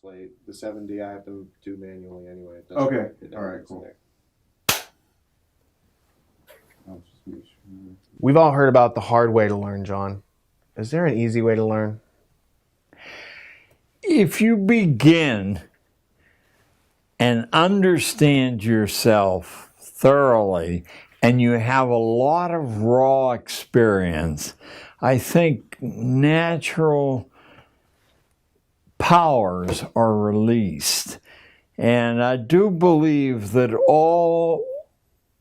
slate. The 7D I have to do manually anyway. It Okay. It All right, cool. there. We've all heard about the hard way to learn, John. Is there an easy way to learn? If you begin and understand yourself thoroughly and you have a lot of raw experience, I think natural powers are released. And I do believe that all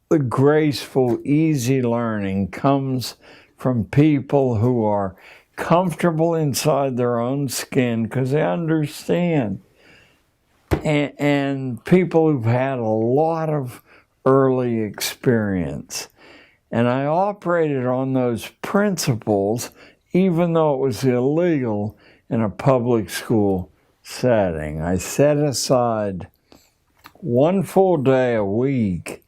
the graceful, easy learning comes from people who are comfortable inside their own skin because they understand. And people who've had a lot of early experience. And I operated on those principles even though it was illegal in a public school setting. I set aside one full day a week.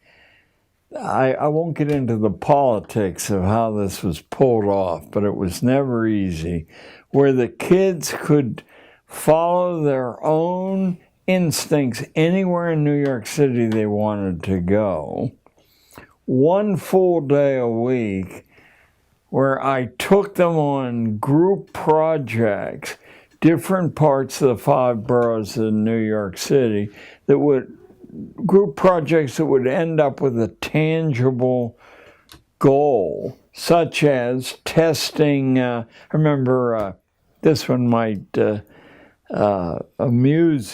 I won't get into the politics of how this was pulled off, but it was never easy, where the kids could follow their own instincts anywhere in New York City they wanted to go. One full day a week where I took them on group projects, different parts of the 5 boroughs in New York City, group projects that would end up with a tangible goal, such as testing. I remember this one might amuse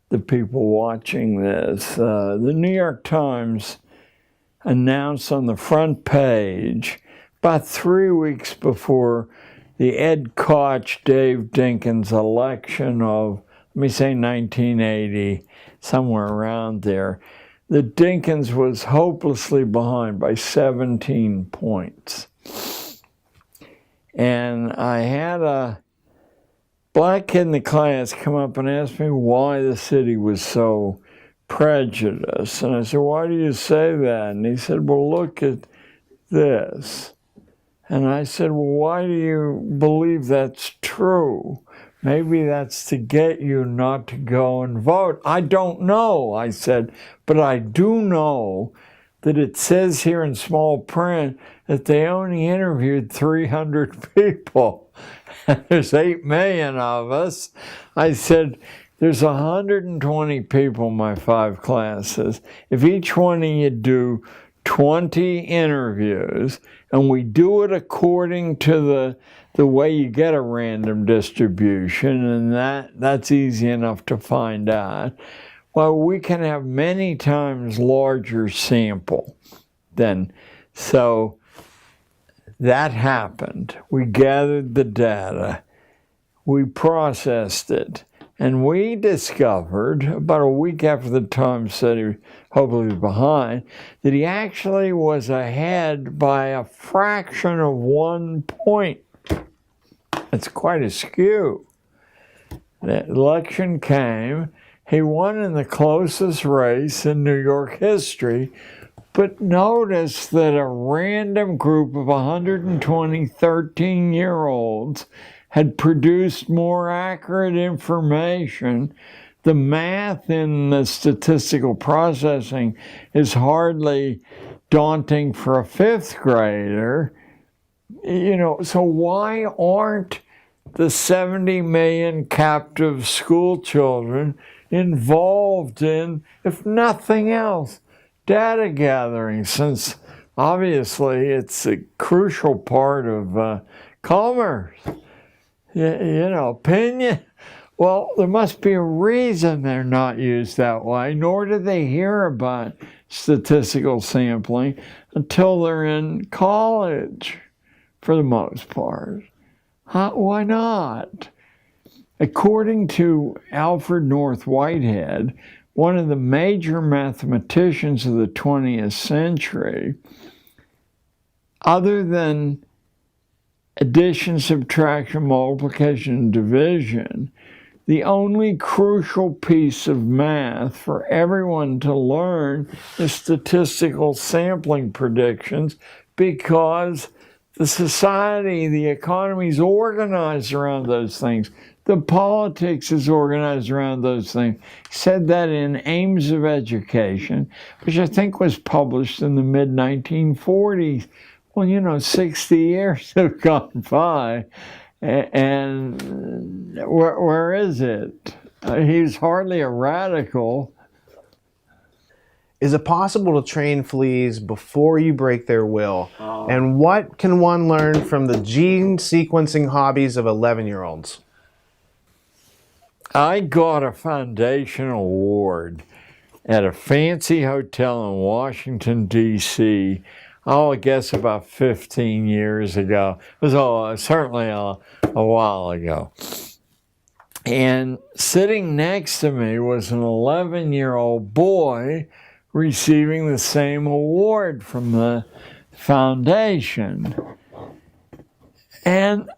the people watching this. The New York Times announced on the front page about 3 weeks before the Ed Koch, Dave Dinkins election of, let me say 1980, somewhere around there, that Dinkins was hopelessly behind by 17 points. And I had a black kid in the class come up and ask me why the city was so prejudiced. And I said, why do you say that? And he said, well, look at this. And I said, well, why do you believe that's true? Maybe that's to get you not to go and vote. I don't know, I said, but I do know that it says here in small print that they only interviewed 300 people. There's 8 million of us. I said, there's 120 people in my 5 classes. If each one of you do 20 interviews, and we do it according to the way you get a random distribution, and that's easy enough to find out, well, we can have many times larger sample than, so that happened. We gathered the data, we processed it, and we discovered, about a week after the Times said he was hopefully behind, that he actually was ahead by a fraction of 1 point. It's quite a skew. The election came, he won in the closest race in New York history, but notice that a random group of 120 13-year-olds had produced more accurate information. The math in the statistical processing is hardly daunting for a 5th grader. So why aren't the 70 million captive school children involved in, if nothing else, data gathering, since obviously it's a crucial part of commerce? Opinion. Well, there must be a reason they're not used that way, nor do they hear about statistical sampling until they're in college, for the most part. Why not? According to Alfred North Whitehead, one of the major mathematicians of the 20th century, other than addition, subtraction, multiplication, and division, the only crucial piece of math for everyone to learn is statistical sampling predictions, because the society, the economy is organized around those things. the politics is organized around those things. He said that in Aims of Education, which I think was published in the mid-1940s. Well, 60 years have gone by, and where is it? He's hardly a radical. Is it possible to train fleas before you break their will? And what can one learn from the gene sequencing hobbies of 11-year-olds? I got a foundation award at a fancy hotel in Washington, D.C., I guess about 15 years ago. It was certainly a while ago. And sitting next to me was an 11-year-old boy receiving the same award from the foundation. And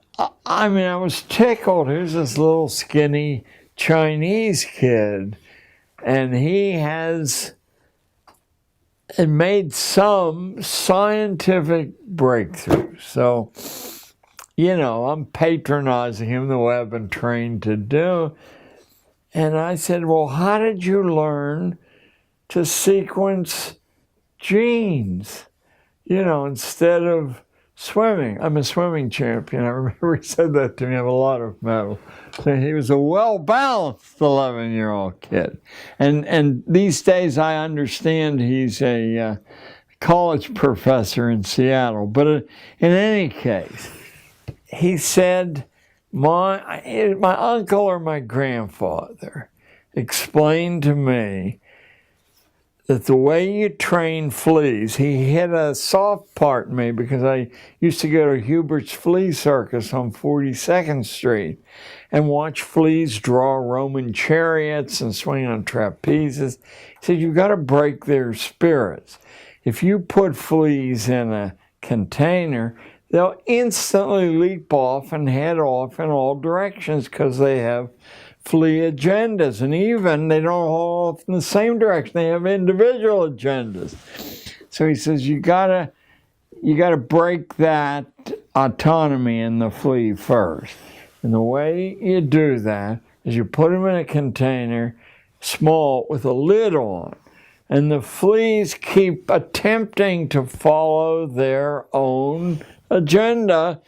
I was tickled. Here's this little skinny Chinese kid, and he had made some scientific breakthrough. So, I'm patronizing him the way I've been trained to do. And I said, well, how did you learn to sequence genes, instead of swimming? I'm a swimming champion. I remember he said that to me. I have a lot of medals. So he was a well-balanced 11-year-old kid. And these days I understand he's a college professor in Seattle. But in any case, he said, my uncle or my grandfather explained to me that the way you train fleas, he hit a soft part in me because I used to go to Hubert's Flea Circus on 42nd Street and watch fleas draw Roman chariots and swing on trapezes. He said, you've got to break their spirits. If you put fleas in a container, they'll instantly leap off and head off in all directions because they have flea agendas, and even they don't all off in the same direction. They have individual agendas. So he says you gotta break that autonomy in the flea first. And the way you do that is you put them in a container, small, with a lid on. And the fleas keep attempting to follow their own agenda,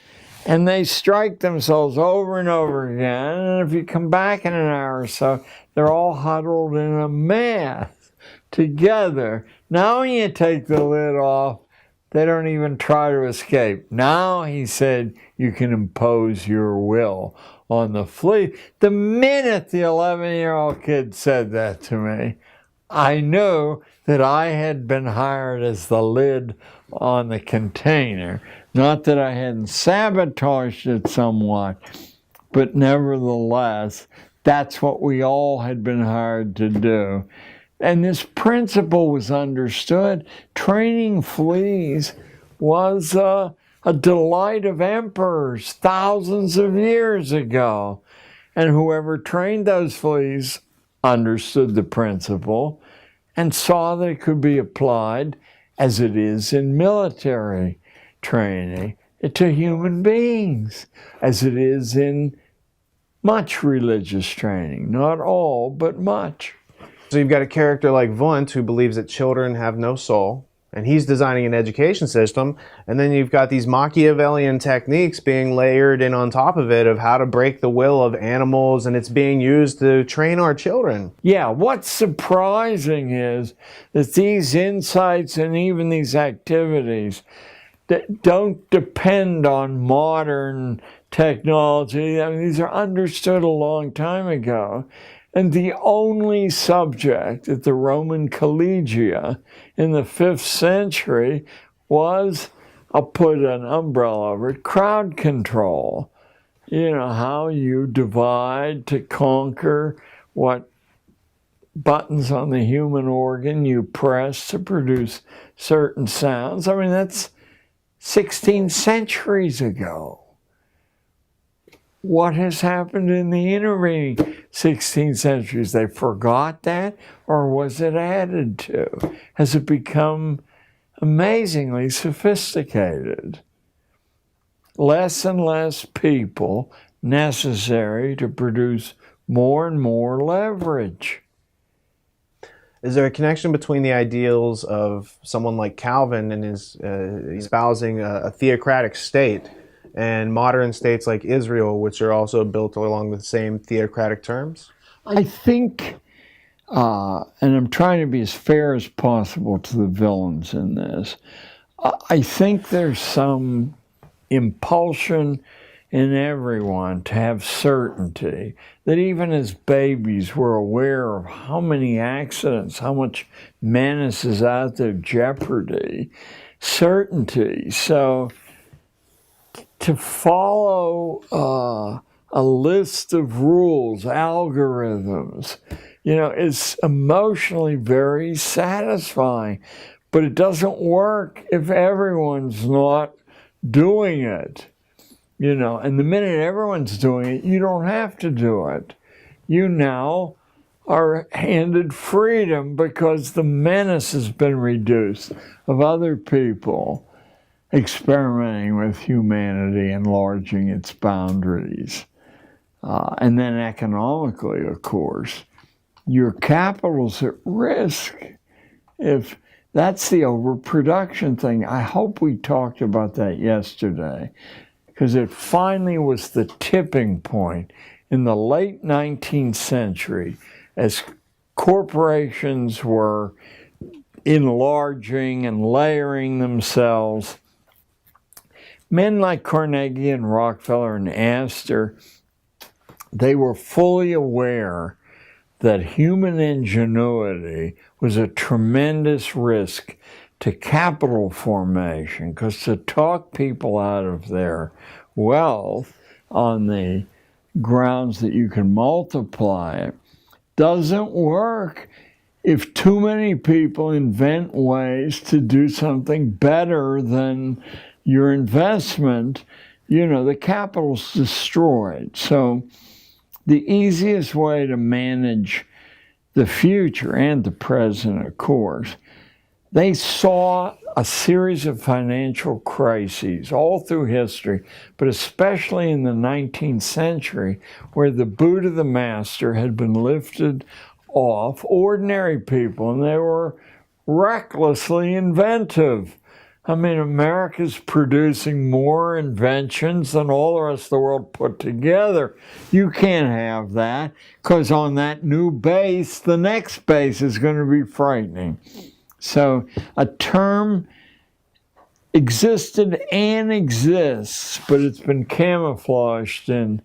and they strike themselves over and over again. And if you come back in an hour or so, they're all huddled in a mass together. Now when you take the lid off, they don't even try to escape. Now, he said, you can impose your will on the flea. The minute the 11-year-old kid said that to me, I knew that I had been hired as the lid on the container. Not that I hadn't sabotaged it somewhat, but nevertheless, that's what we all had been hired to do. And this principle was understood. Training fleas was a delight of emperors thousands of years ago. And whoever trained those fleas understood the principle and saw that it could be applied, as it is in military training, to human beings, as it is in much religious training. Not all, but much. So you've got a character like Wundt who believes that children have no soul, and he's designing an education system, and then you've got these Machiavellian techniques being layered in on top of it of how to break the will of animals, and it's being used to train our children. Yeah, what's surprising is that these insights and even these activities that don't depend on modern technology. I mean, these are understood a long time ago. And the only subject at the Roman Collegia in the 5th century was, I'll put an umbrella over it, crowd control. How you divide to conquer, what buttons on the human organ you press to produce certain sounds. I mean, that's 16 centuries ago. What has happened in the intervening 16 centuries? They forgot that, or was it added to? Has it become amazingly sophisticated? Less and less people necessary to produce more and more leverage. Is there a connection between the ideals of someone like Calvin and his espousing a theocratic state and modern states like Israel, which are also built along the same theocratic terms? I think, and I'm trying to be as fair as possible to the villains in this, I think there's some impulsion in everyone to have certainty, that even as babies we're aware of how many accidents, how much menace is out there, jeopardy, certainty. So to follow a list of rules, algorithms, is emotionally very satisfying, but it doesn't work if everyone's not doing it. And the minute everyone's doing it, you don't have to do it. You now are handed freedom because the menace has been reduced of other people experimenting with humanity, enlarging its boundaries. And then economically, of course, your capital's at risk. If that's the overproduction thing. I hope we talked about that yesterday, because it finally was the tipping point in the late 19th century as corporations were enlarging and layering themselves. Men like Carnegie and Rockefeller and Astor, they were fully aware that human ingenuity was a tremendous risk to capital formation, because to talk people out of their wealth on the grounds that you can multiply it doesn't work if too many people invent ways to do something better than your investment. The capital's destroyed. So the easiest way to manage the future and the present, of course, they saw a series of financial crises all through history, but especially in the 19th century, where the boot of the master had been lifted off ordinary people, and they were recklessly inventive. I mean, America's producing more inventions than all the rest of the world put together. You can't have that, because on that new base, the next base is going to be frightening. So a term existed and exists, but it's been camouflaged in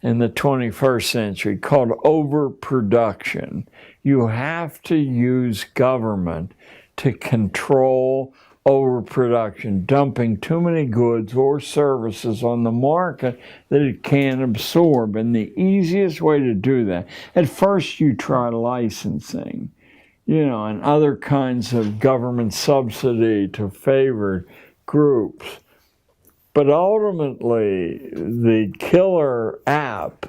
the 21st century, called overproduction. You have to use government to control overproduction, dumping too many goods or services on the market that it can't absorb. And the easiest way to do that, at first you try licensing, and other kinds of government subsidy to favored groups. But ultimately, the killer app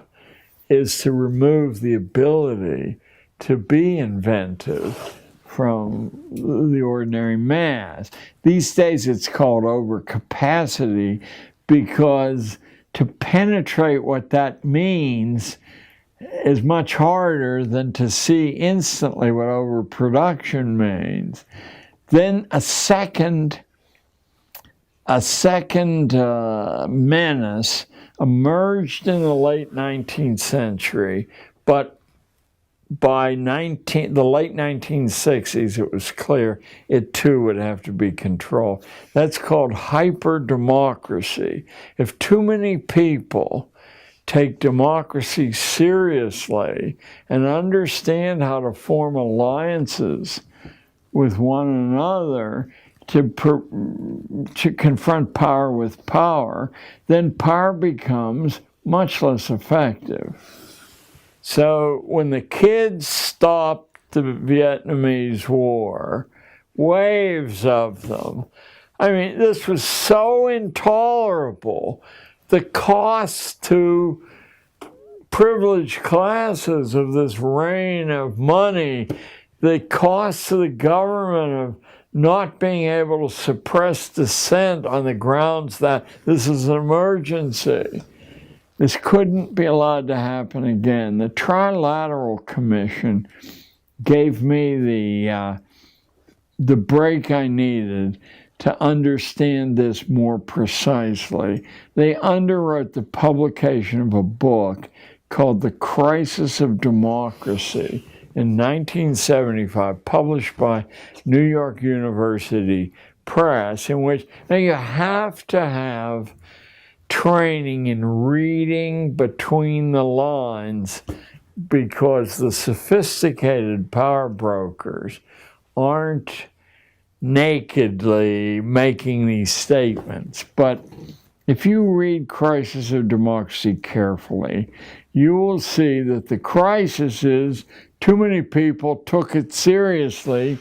is to remove the ability to be inventive from the ordinary mass. These days it's called overcapacity, because to penetrate what that means is much harder than to see instantly what overproduction means. Then a second menace emerged in the late 19th century, but by the late 1960s, it was clear it too would have to be controlled. That's called hyperdemocracy. If too many people take democracy seriously and understand how to form alliances with one another to confront power with power, then power becomes much less effective. So when the kids stopped the Vietnamese War, waves of them, this was so intolerable. The costs to privileged classes of this rain of money, the costs to the government of not being able to suppress dissent on the grounds that this is an emergency. This couldn't be allowed to happen again. The Trilateral Commission gave me the break I needed to understand this more precisely. They underwrote the publication of a book called The Crisis of Democracy in 1975, published by New York University Press, in which now you have to have training in reading between the lines, because the sophisticated power brokers aren't nakedly making these statements. But if you read Crisis of Democracy carefully, you will see that the crisis is too many people took it seriously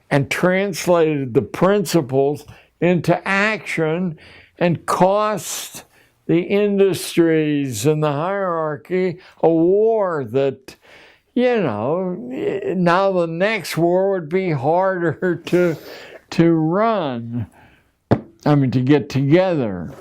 and translated the principles into action and cost the industries and the hierarchy a war that, now the next war would be harder to run. To get together.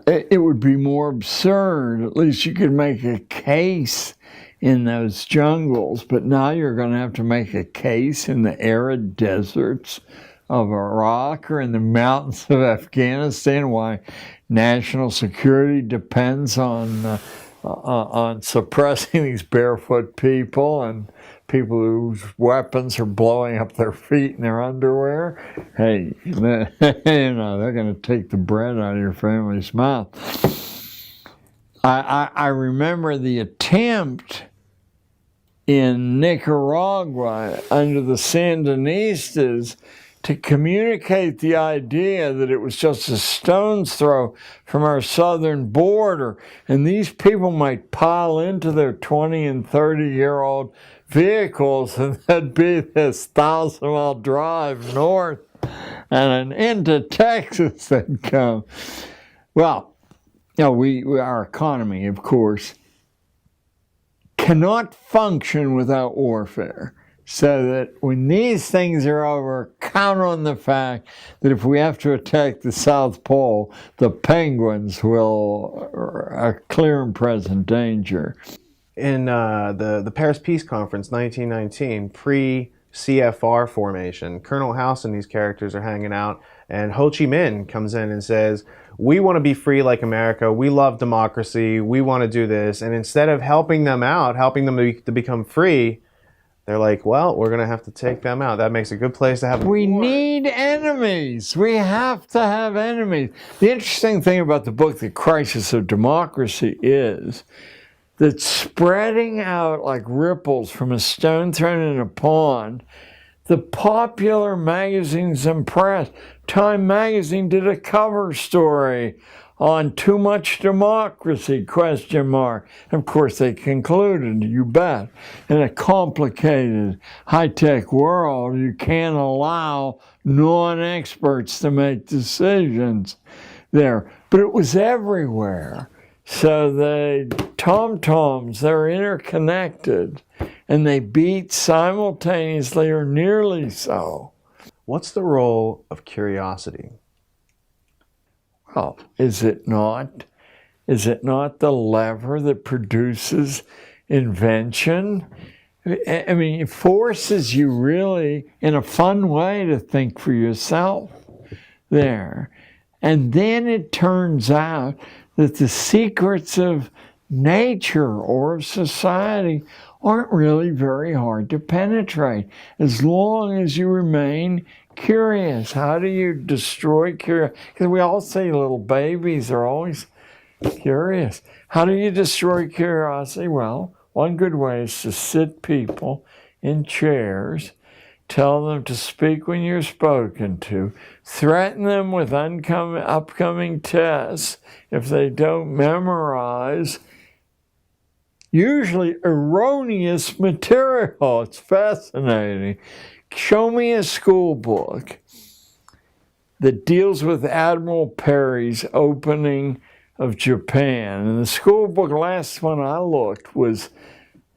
It would be more absurd. At least you could make a case in those jungles, but now you're going to have to make a case in the arid deserts of Iraq or in the mountains of Afghanistan why national security depends on suppressing these barefoot people and people whose weapons are blowing up their feet in their underwear. Hey, they're going to take the bread out of your family's mouth. I remember the attempt in Nicaragua under the Sandinistas to communicate the idea that it was just a stone's throw from our southern border, and these people might pile into their 20 and 30-year-old vehicles, and there'd be this 1,000-mile drive north, and into Texas they'd come. Well, our economy, of course, cannot function without warfare. So that when these things are over, count on the fact that if we have to attack the South Pole, the penguins will a clear and present danger. In the Paris Peace Conference, 1919, pre-CFR formation, Colonel House and these characters are hanging out, and Ho Chi Minh comes in and says, we want to be free like America, we love democracy, we want to do this, and instead of helping them out, helping them to become free, they're like, well, we're going to have to take them out. That makes a good place to have a We war. need enemies. We have to have enemies. The interesting thing about the book, The Crisis of Democracy, is that spreading out like ripples from a stone thrown in a pond, the popular magazines and press, Time magazine did a cover story on too much democracy, ? And of course they concluded, you bet, in a complicated, high-tech world, you can't allow non-experts to make decisions there. But it was everywhere. So the tom-toms, they're interconnected, and they beat simultaneously or nearly so. What's the role of curiosity? Well, is it not the lever that produces invention? It forces you really, in a fun way, to think for yourself there. And then it turns out that the secrets of nature or of society aren't really very hard to penetrate as long as you remain curious. How do you destroy curiosity? Because we all say little babies are always curious. How do you destroy curiosity? Well, one good way is to sit people in chairs, tell them to speak when you're spoken to, threaten them with upcoming tests if they don't memorize usually erroneous material. It's fascinating. Show me a school book that deals with Admiral Perry's opening of Japan. And the school book, last one I looked, was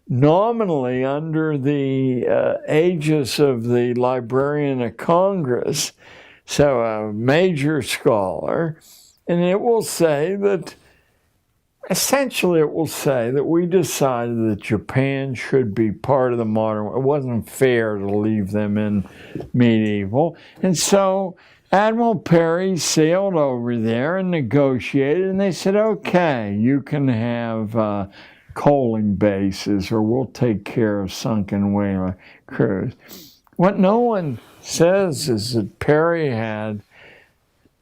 nominally under the aegis of the Librarian of Congress, so a major scholar, and it will say that essentially it will say that we decided that Japan should be part of the modern world. It wasn't fair to leave them in medieval. And so Admiral Perry sailed over there and negotiated, and they said, okay, you can have coaling bases, or we'll take care of sunken whaler crews. What no one says is that Perry had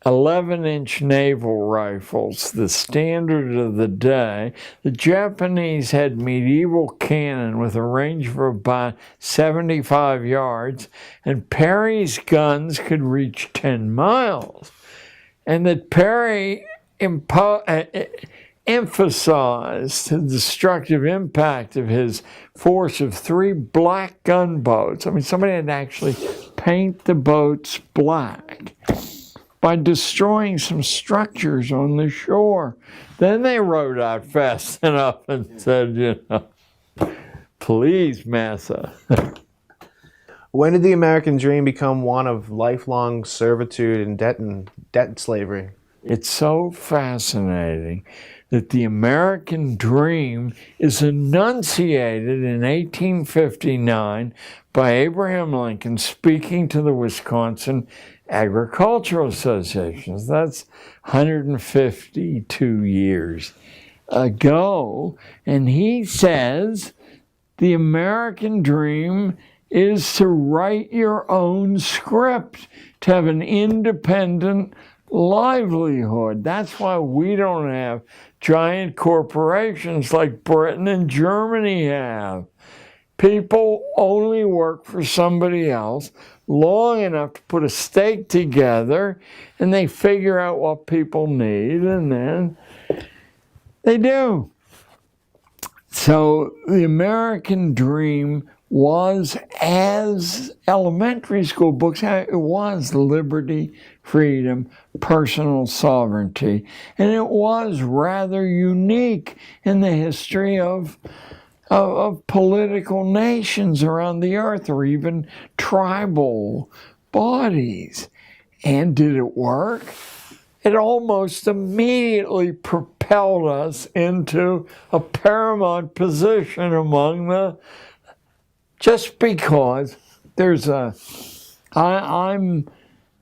11-inch naval rifles, the standard of the day. The Japanese had medieval cannon with a range of about 75 yards, and Perry's guns could reach 10 miles. And that Perry emphasized the destructive impact of his force of 3 black gunboats. I mean, somebody had to actually paint the boats black by destroying some structures on the shore. Then they rowed out fast enough and said, please, massa. When did the American dream become one of lifelong servitude and debt slavery? It's so fascinating that the American dream is enunciated in 1859 by Abraham Lincoln speaking to the Wisconsin Agricultural Association. That's 152 years ago. And he says the American dream is to write your own script, to have an independent livelihood. That's why we don't have giant corporations like Britain and Germany have. People only work for somebody else long enough to put a stake together, and they figure out what people need, and then they do. So the American dream was, as elementary school books, it was liberty, freedom, personal sovereignty, and it was rather unique in the history of political nations around the earth, or even tribal bodies. And did it work? It almost immediately propelled us into a paramount position among the, just because there's I'm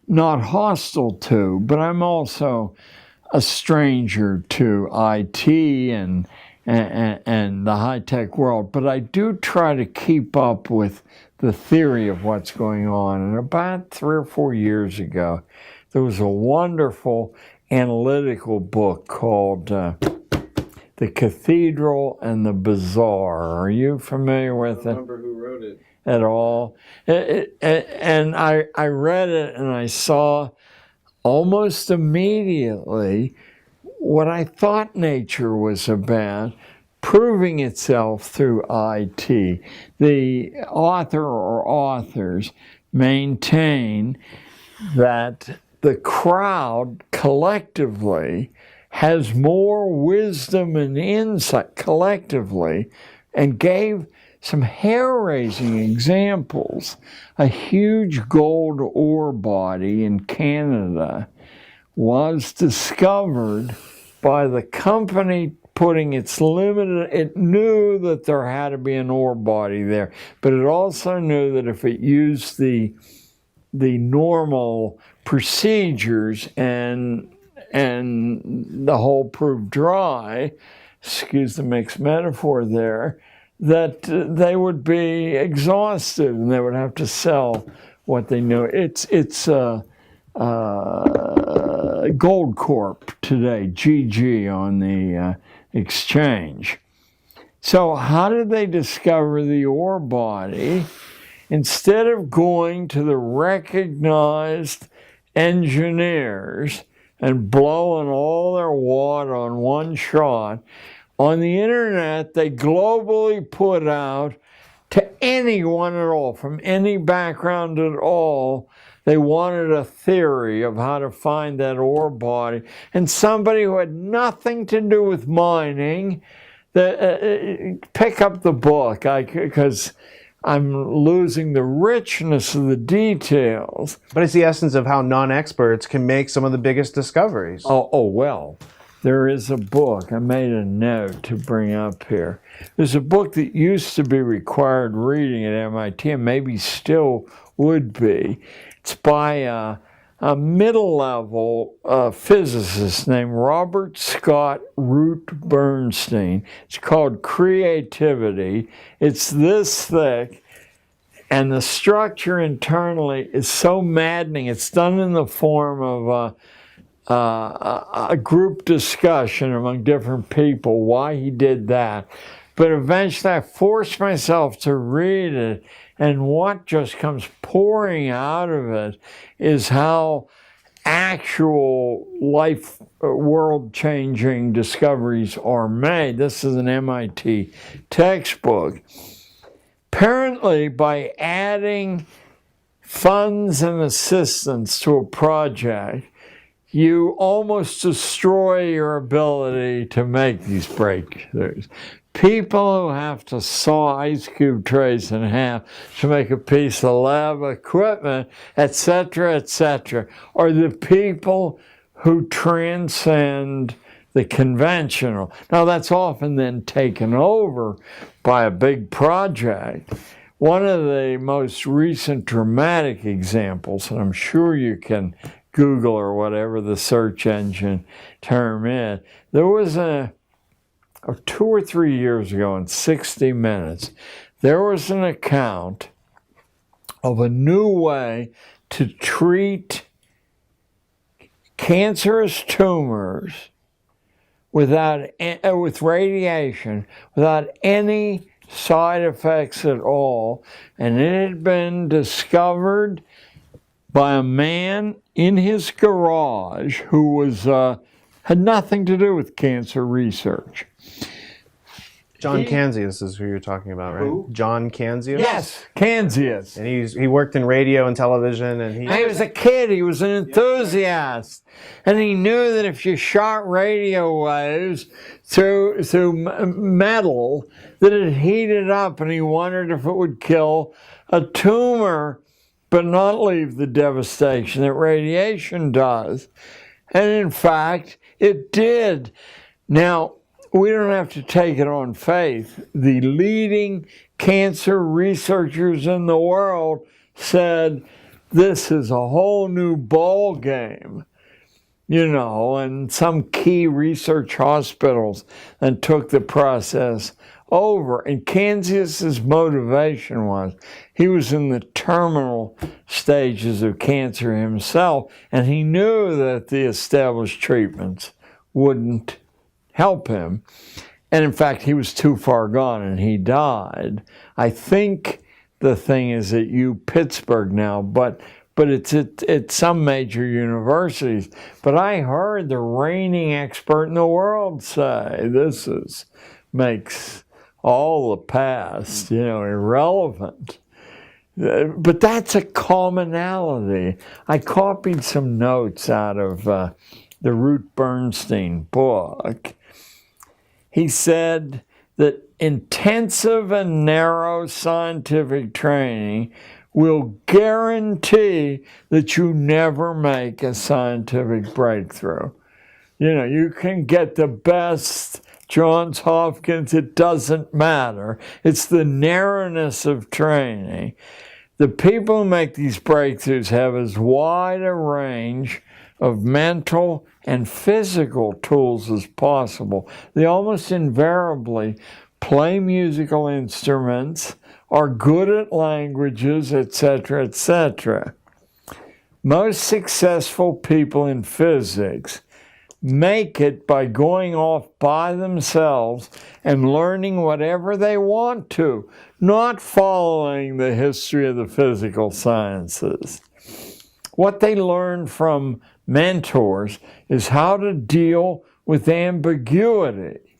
not hostile to, but I'm also a stranger to IT and the high-tech world, but I do try to keep up with the theory of what's going on. And about 3 or 4 years ago, there was a wonderful analytical book called The Cathedral and the Bazaar. Are you familiar with it? I don't remember who wrote it. At all. And I read it, and I saw almost immediately what I thought nature was about, proving itself through IT. The author or authors maintain that the crowd collectively has more wisdom and insight collectively, and gave some hair-raising examples. A huge gold ore body in Canada was discovered by the company putting its limited, it knew that there had to be an ore body there, but it also knew that if it used the normal procedures and the hole proved dry, excuse the mixed metaphor there, that they would be exhausted and they would have to sell what they knew. It's Gold Corp today, GG on the exchange. So how did they discover the ore body? Instead of going to the recognized engineers and blowing all their wad on one shot, on the internet they globally put out to anyone at all, from any background at all. They wanted a theory of how to find that ore body. And somebody who had nothing to do with mining, pick up the book, because I'm losing the richness of the details. But it's the essence of how non-experts can make some of the biggest discoveries. Oh well, there is a book, I made a note to bring up here. There's a book that used to be required reading at MIT, and maybe still would be. It's by a middle-level physicist named Robert Scott Root-Bernstein. It's called Creativity. It's this thick, and the structure internally is so maddening. It's done in the form of a group discussion among different people, why he did that. But eventually I forced myself to read it, and what just comes pouring out of it is how actual life, world-changing discoveries are made. This is an MIT textbook. Apparently, by adding funds and assistance to a project, you almost destroy your ability to make these breakthroughs. People who have to saw ice cube trays in half to make a piece of lab equipment, etc., are the people who transcend the conventional. Now, that's often then taken over by a big project. One of the most recent dramatic examples, and I'm sure you can Google or whatever the search engine term is, there was 2 or 3 years ago in 60 Minutes, there was an account of a new way to treat cancerous tumors with radiation, without any side effects at all. And it had been discovered by a man in his garage who was had nothing to do with cancer research. John Canzius is who you're talking about, right? Who? John Canzius? Yes, Canzius. And he worked in radio and television, and He was a kid, he was an enthusiast. And he knew that if you shot radio waves through metal, that it heated up, and he wondered if it would kill a tumor, but not leave the devastation that radiation does. And in fact, it did. Now, we don't have to take it on faith. The leading cancer researchers in the world said, this is a whole new ball game, and some key research hospitals then took the process over. And Canzius's motivation was, he was in the terminal stages of cancer himself, and he knew that the established treatments wouldn't help him. And in fact, he was too far gone and he died. I think the thing is at Pittsburgh now, but it's at some major universities. But I heard the reigning expert in the world say this makes all the past, irrelevant. But that's a commonality. I copied some notes out of the Root-Bernstein book. He said that intensive and narrow scientific training will guarantee that you never make a scientific breakthrough. You can get the best Johns Hopkins, it doesn't matter. It's the narrowness of training. The people who make these breakthroughs have as wide a range of mental and physical tools as possible. They almost invariably play musical instruments, are good at languages, etc. Most successful people in physics make it by going off by themselves and learning whatever they want to, not following the history of the physical sciences. What they learn from mentors is how to deal with ambiguity.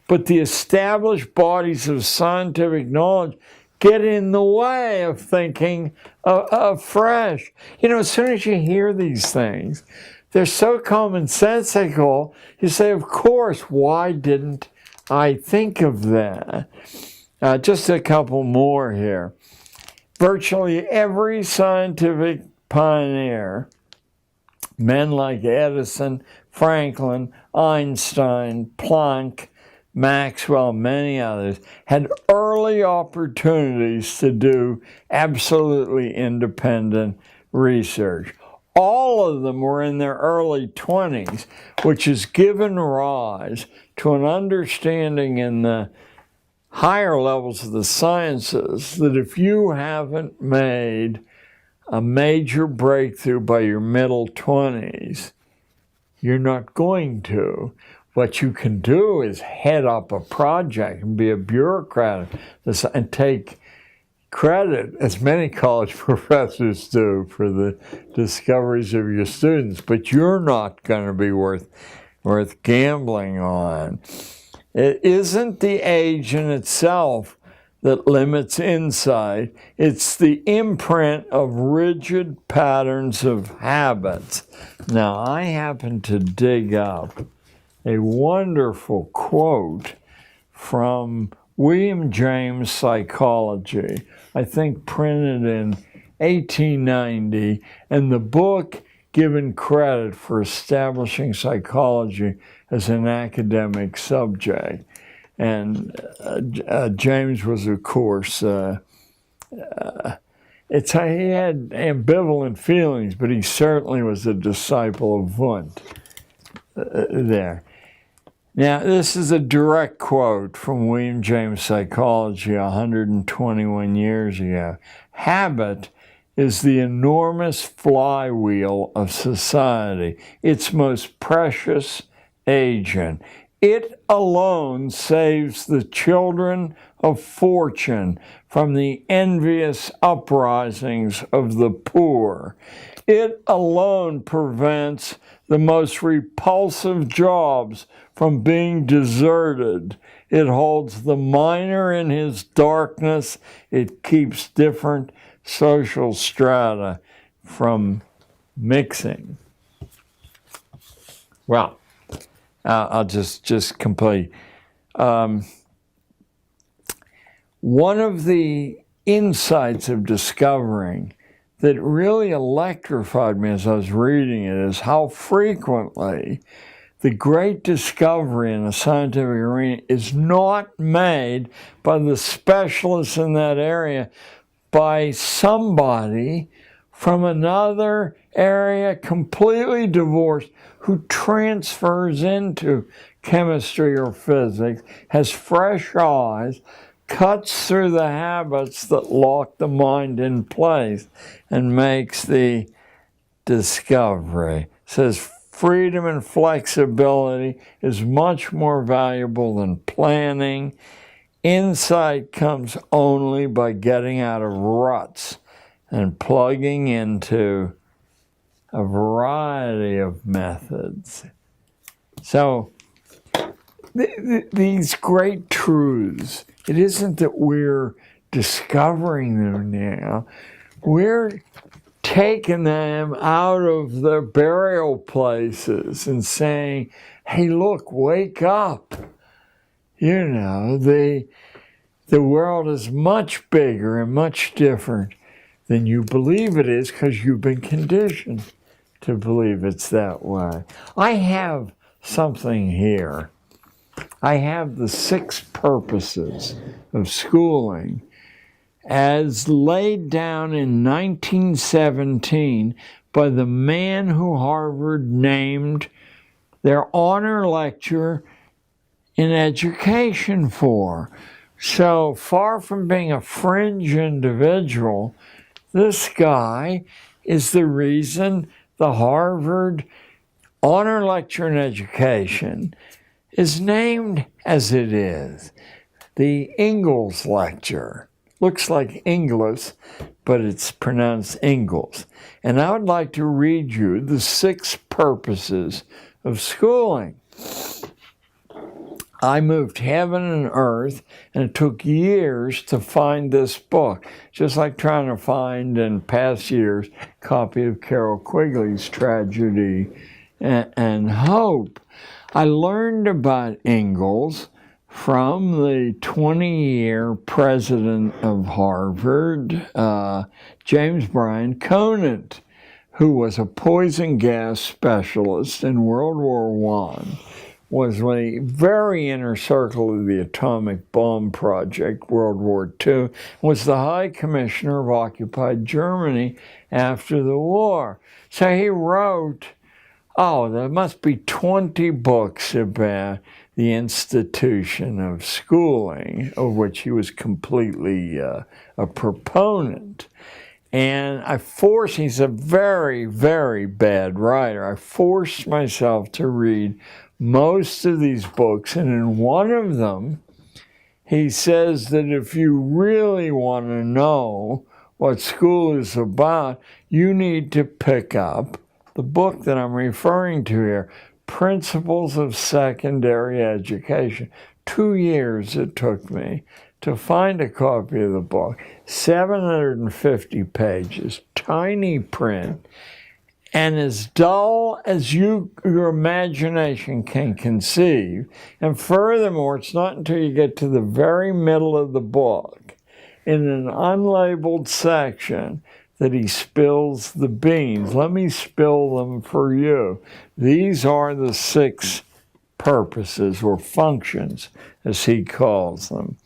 But the established bodies of scientific knowledge get in the way of thinking afresh. As soon as you hear these things, they're so commonsensical, you say, of course, why didn't I think of that? Just a couple more here. Virtually every scientific pioneer, men like Edison, Franklin, Einstein, Planck, Maxwell, many others, had early opportunities to do absolutely independent research. All of them were in their early 20s, which has given rise to an understanding in the higher levels of the sciences that if you haven't made a major breakthrough by your middle 20s, you're not going to. What you can do is head up a project and be a bureaucrat and take credit, as many college professors do, for the discoveries of your students, but you're not going to be worth gambling on. It isn't the age in itself that limits insight. It's the imprint of rigid patterns of habits. Now, I happen to dig up a wonderful quote from William James' Psychology, I think printed in 1890, and the book given credit for establishing psychology as an academic subject. And James was, of course, he had ambivalent feelings, but he certainly was a disciple of Wundt there. Now, this is a direct quote from William James' Psychology 121 years ago. Habit is the enormous flywheel of society, its most precious agent. It alone saves the children of fortune from the envious uprisings of the poor. It alone prevents the most repulsive jobs from being deserted. It holds the miner in his darkness. It keeps different social strata from mixing. Well, I'll just complete. One of the insights of discovering that really electrified me as I was reading it is how frequently the great discovery in the scientific arena is not made by the specialists in that area, by somebody from another area completely divorced who transfers into chemistry or physics, has fresh eyes, cuts through the habits that lock the mind in place, and makes the discovery. Says freedom and flexibility is much more valuable than planning. Insight comes only by getting out of ruts and plugging into a variety of methods. So these great truths, it isn't that we're discovering them now. We're taking them out of their burial places and saying, hey, look, wake up. You know, the world is much bigger and much different than you believe it is because you've been conditioned to believe it's that way. I have something here. I have the 6 purposes of schooling as laid down in 1917 by the man who Harvard named their honor lecture in education for. So far from being a fringe individual, this guy is the reason the Harvard honor lecture in education is named as it is. The Ingalls lecture. Looks like Inglis, but it's pronounced Ingalls. And I would like to read you the 6 purposes of schooling. I moved heaven and earth, and it took years to find this book, just like trying to find, in past years, a copy of Carroll Quigley's Tragedy and Hope. I learned about Ingalls from the 20-year president of Harvard, James Bryan Conant, who was a poison gas specialist in World War I, was a very inner circle of the atomic bomb project, World War II, was the High Commissioner of occupied Germany after the war. So he wrote, there must be 20 books about the institution of schooling, of which he was completely a proponent. And he's a very, very bad writer. I forced myself to read most of these books, and in one of them, he says that if you really want to know what school is about, you need to pick up the book that I'm referring to here, Principles of Secondary Education. 2 years it took me to find a copy of the book, 750 pages, tiny print, and as dull as your imagination can conceive. And furthermore, it's not until you get to the very middle of the book, in an unlabeled section, that he spills the beans. Let me spill them for you. These are the 6 purposes or functions, as he calls them.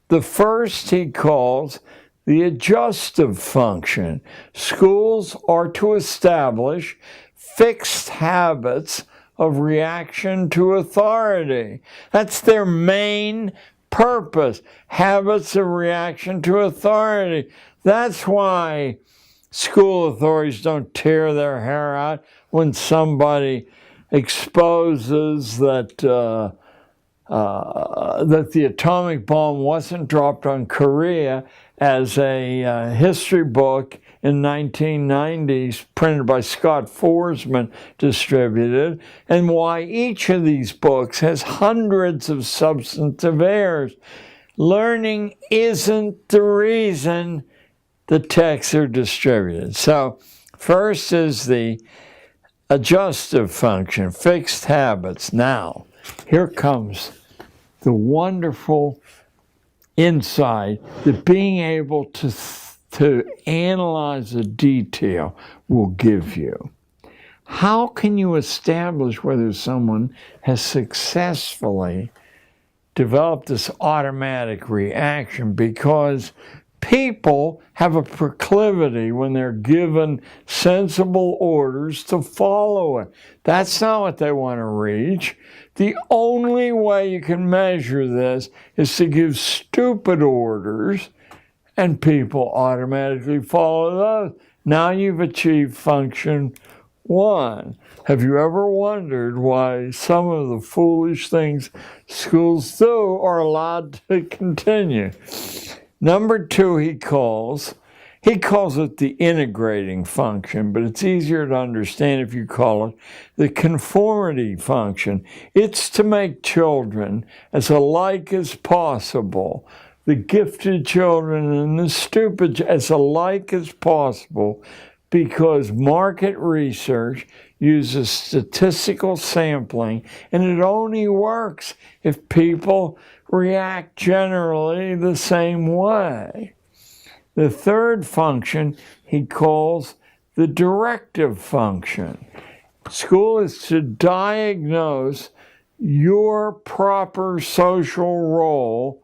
The first he calls the adjustive function. Schools are to establish fixed habits of reaction to authority. That's their main purpose, habits of reaction to authority. That's why school authorities don't tear their hair out when somebody exposes that the atomic bomb wasn't dropped on Korea, as a history book in 1990s printed by Scott Forsman distributed, and why each of these books has hundreds of substantive errors. Learning isn't the reason the texts are distributed. So first is the adjustive function, fixed habits. Now, here comes the wonderful insight that being able to analyze a detail will give you. How can you establish whether someone has successfully developed this automatic reaction? Because people have a proclivity when they're given sensible orders to follow it. That's not what they want to reach. The only way you can measure this is to give stupid orders, and people automatically follow those. Now you've achieved function 1. Have you ever wondered why some of the foolish things schools do are allowed to continue? Number 2, he calls it the integrating function, but it's easier to understand if you call it the conformity function. It's to make children as alike as possible, the gifted children and the stupid as alike as possible, because market research uses statistical sampling, and it only works if people react generally the same way. The third function he calls the directive function. School is to diagnose your proper social role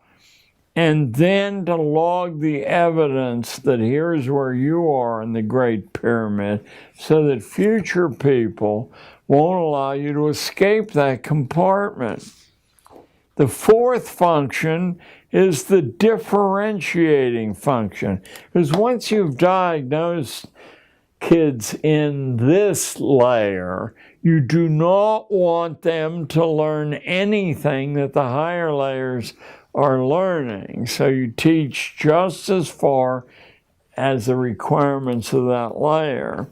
and then to log the evidence that here's where you are in the Great Pyramid, so that future people won't allow you to escape that compartment. The fourth function is the differentiating function. Because once you've diagnosed kids in this layer, you do not want them to learn anything that the higher layers are learning. So you teach just as far as the requirements of that layer.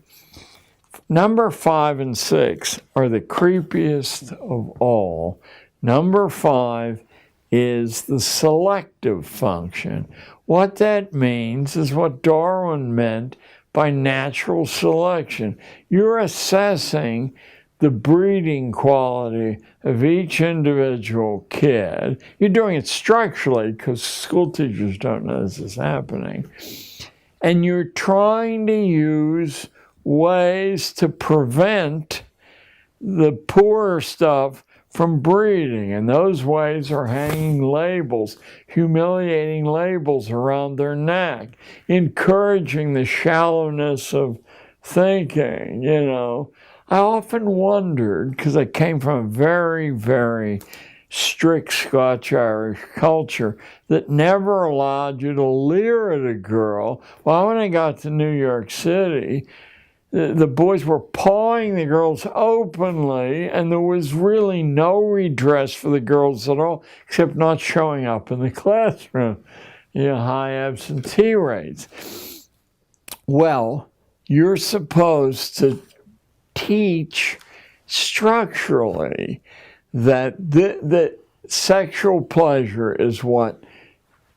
Number 5 and 6 are the creepiest of all. Number 5 is the selective function. What that means is what Darwin meant by natural selection. You're assessing the breeding quality of each individual kid. You're doing it structurally because school teachers don't know this is happening. And you're trying to use ways to prevent the poorer stuff from breeding, and those ways are hanging labels, humiliating labels around their neck, encouraging the shallowness of thinking, you know. I often wondered, because I came from a very, very strict Scotch-Irish culture that never allowed you to leer at a girl. Well, when I got to New York City, the boys were pawing the girls openly, and there was really no redress for the girls at all, except not showing up in the classroom. You know, high absentee rates. Well, you're supposed to teach structurally that the sexual pleasure is what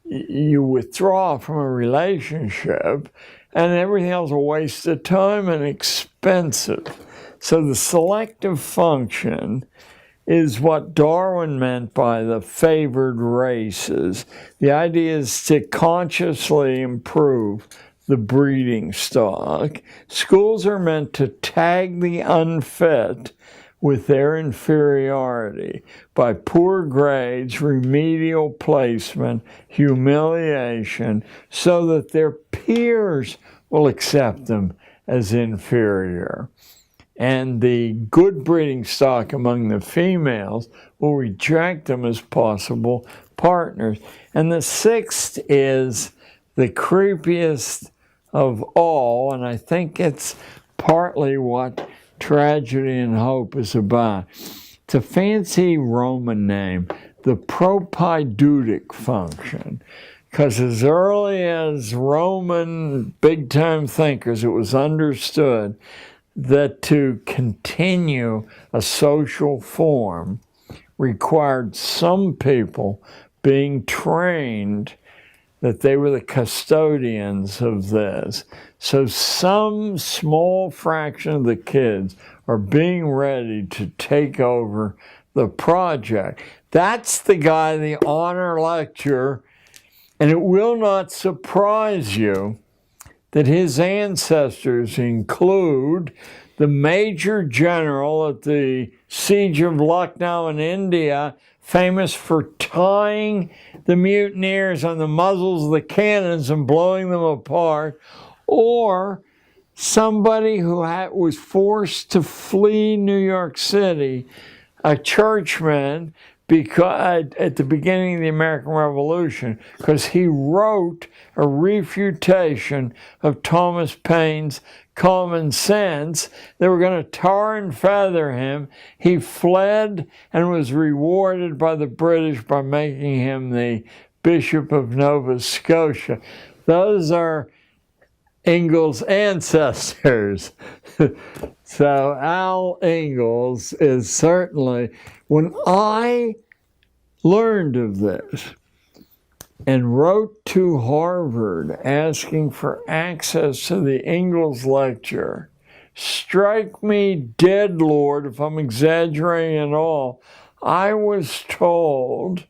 you withdraw from a relationship, and everything else a waste of time and expensive. So the selective function is what Darwin meant by the favored races. The idea is to consciously improve the breeding stock. Schools are meant to tag the unfit with their inferiority by poor grades, remedial placement, humiliation, so that their peers will accept them as inferior. And the good breeding stock among the females will reject them as possible partners. And the sixth is the creepiest of all, and I think it's partly what Tragedy and Hope is about. It's a fancy Roman name, the propaidutic function, because as early as Roman big-time thinkers, it was understood that to continue a social form required some people being trained that they were the custodians of this. So some small fraction of the kids are being ready to take over the project. That's the guy, the honor lecturer, and it will not surprise you that his ancestors include the major general at the siege of Lucknow in India, famous for tying the mutineers on the muzzles of the cannons and blowing them apart, or somebody who was forced to flee New York City, a churchman, because at the beginning of the American Revolution, because he wrote a refutation of Thomas Paine's Common Sense. They were going to tar and feather him. He fled and was rewarded by the British by making him the Bishop of Nova Scotia. Those are Ingalls' ancestors. So Al Ingalls is certainly, when I learned of this and wrote to Harvard asking for access to the Ingalls lecture, strike me dead, Lord, if I'm exaggerating at all, I was told,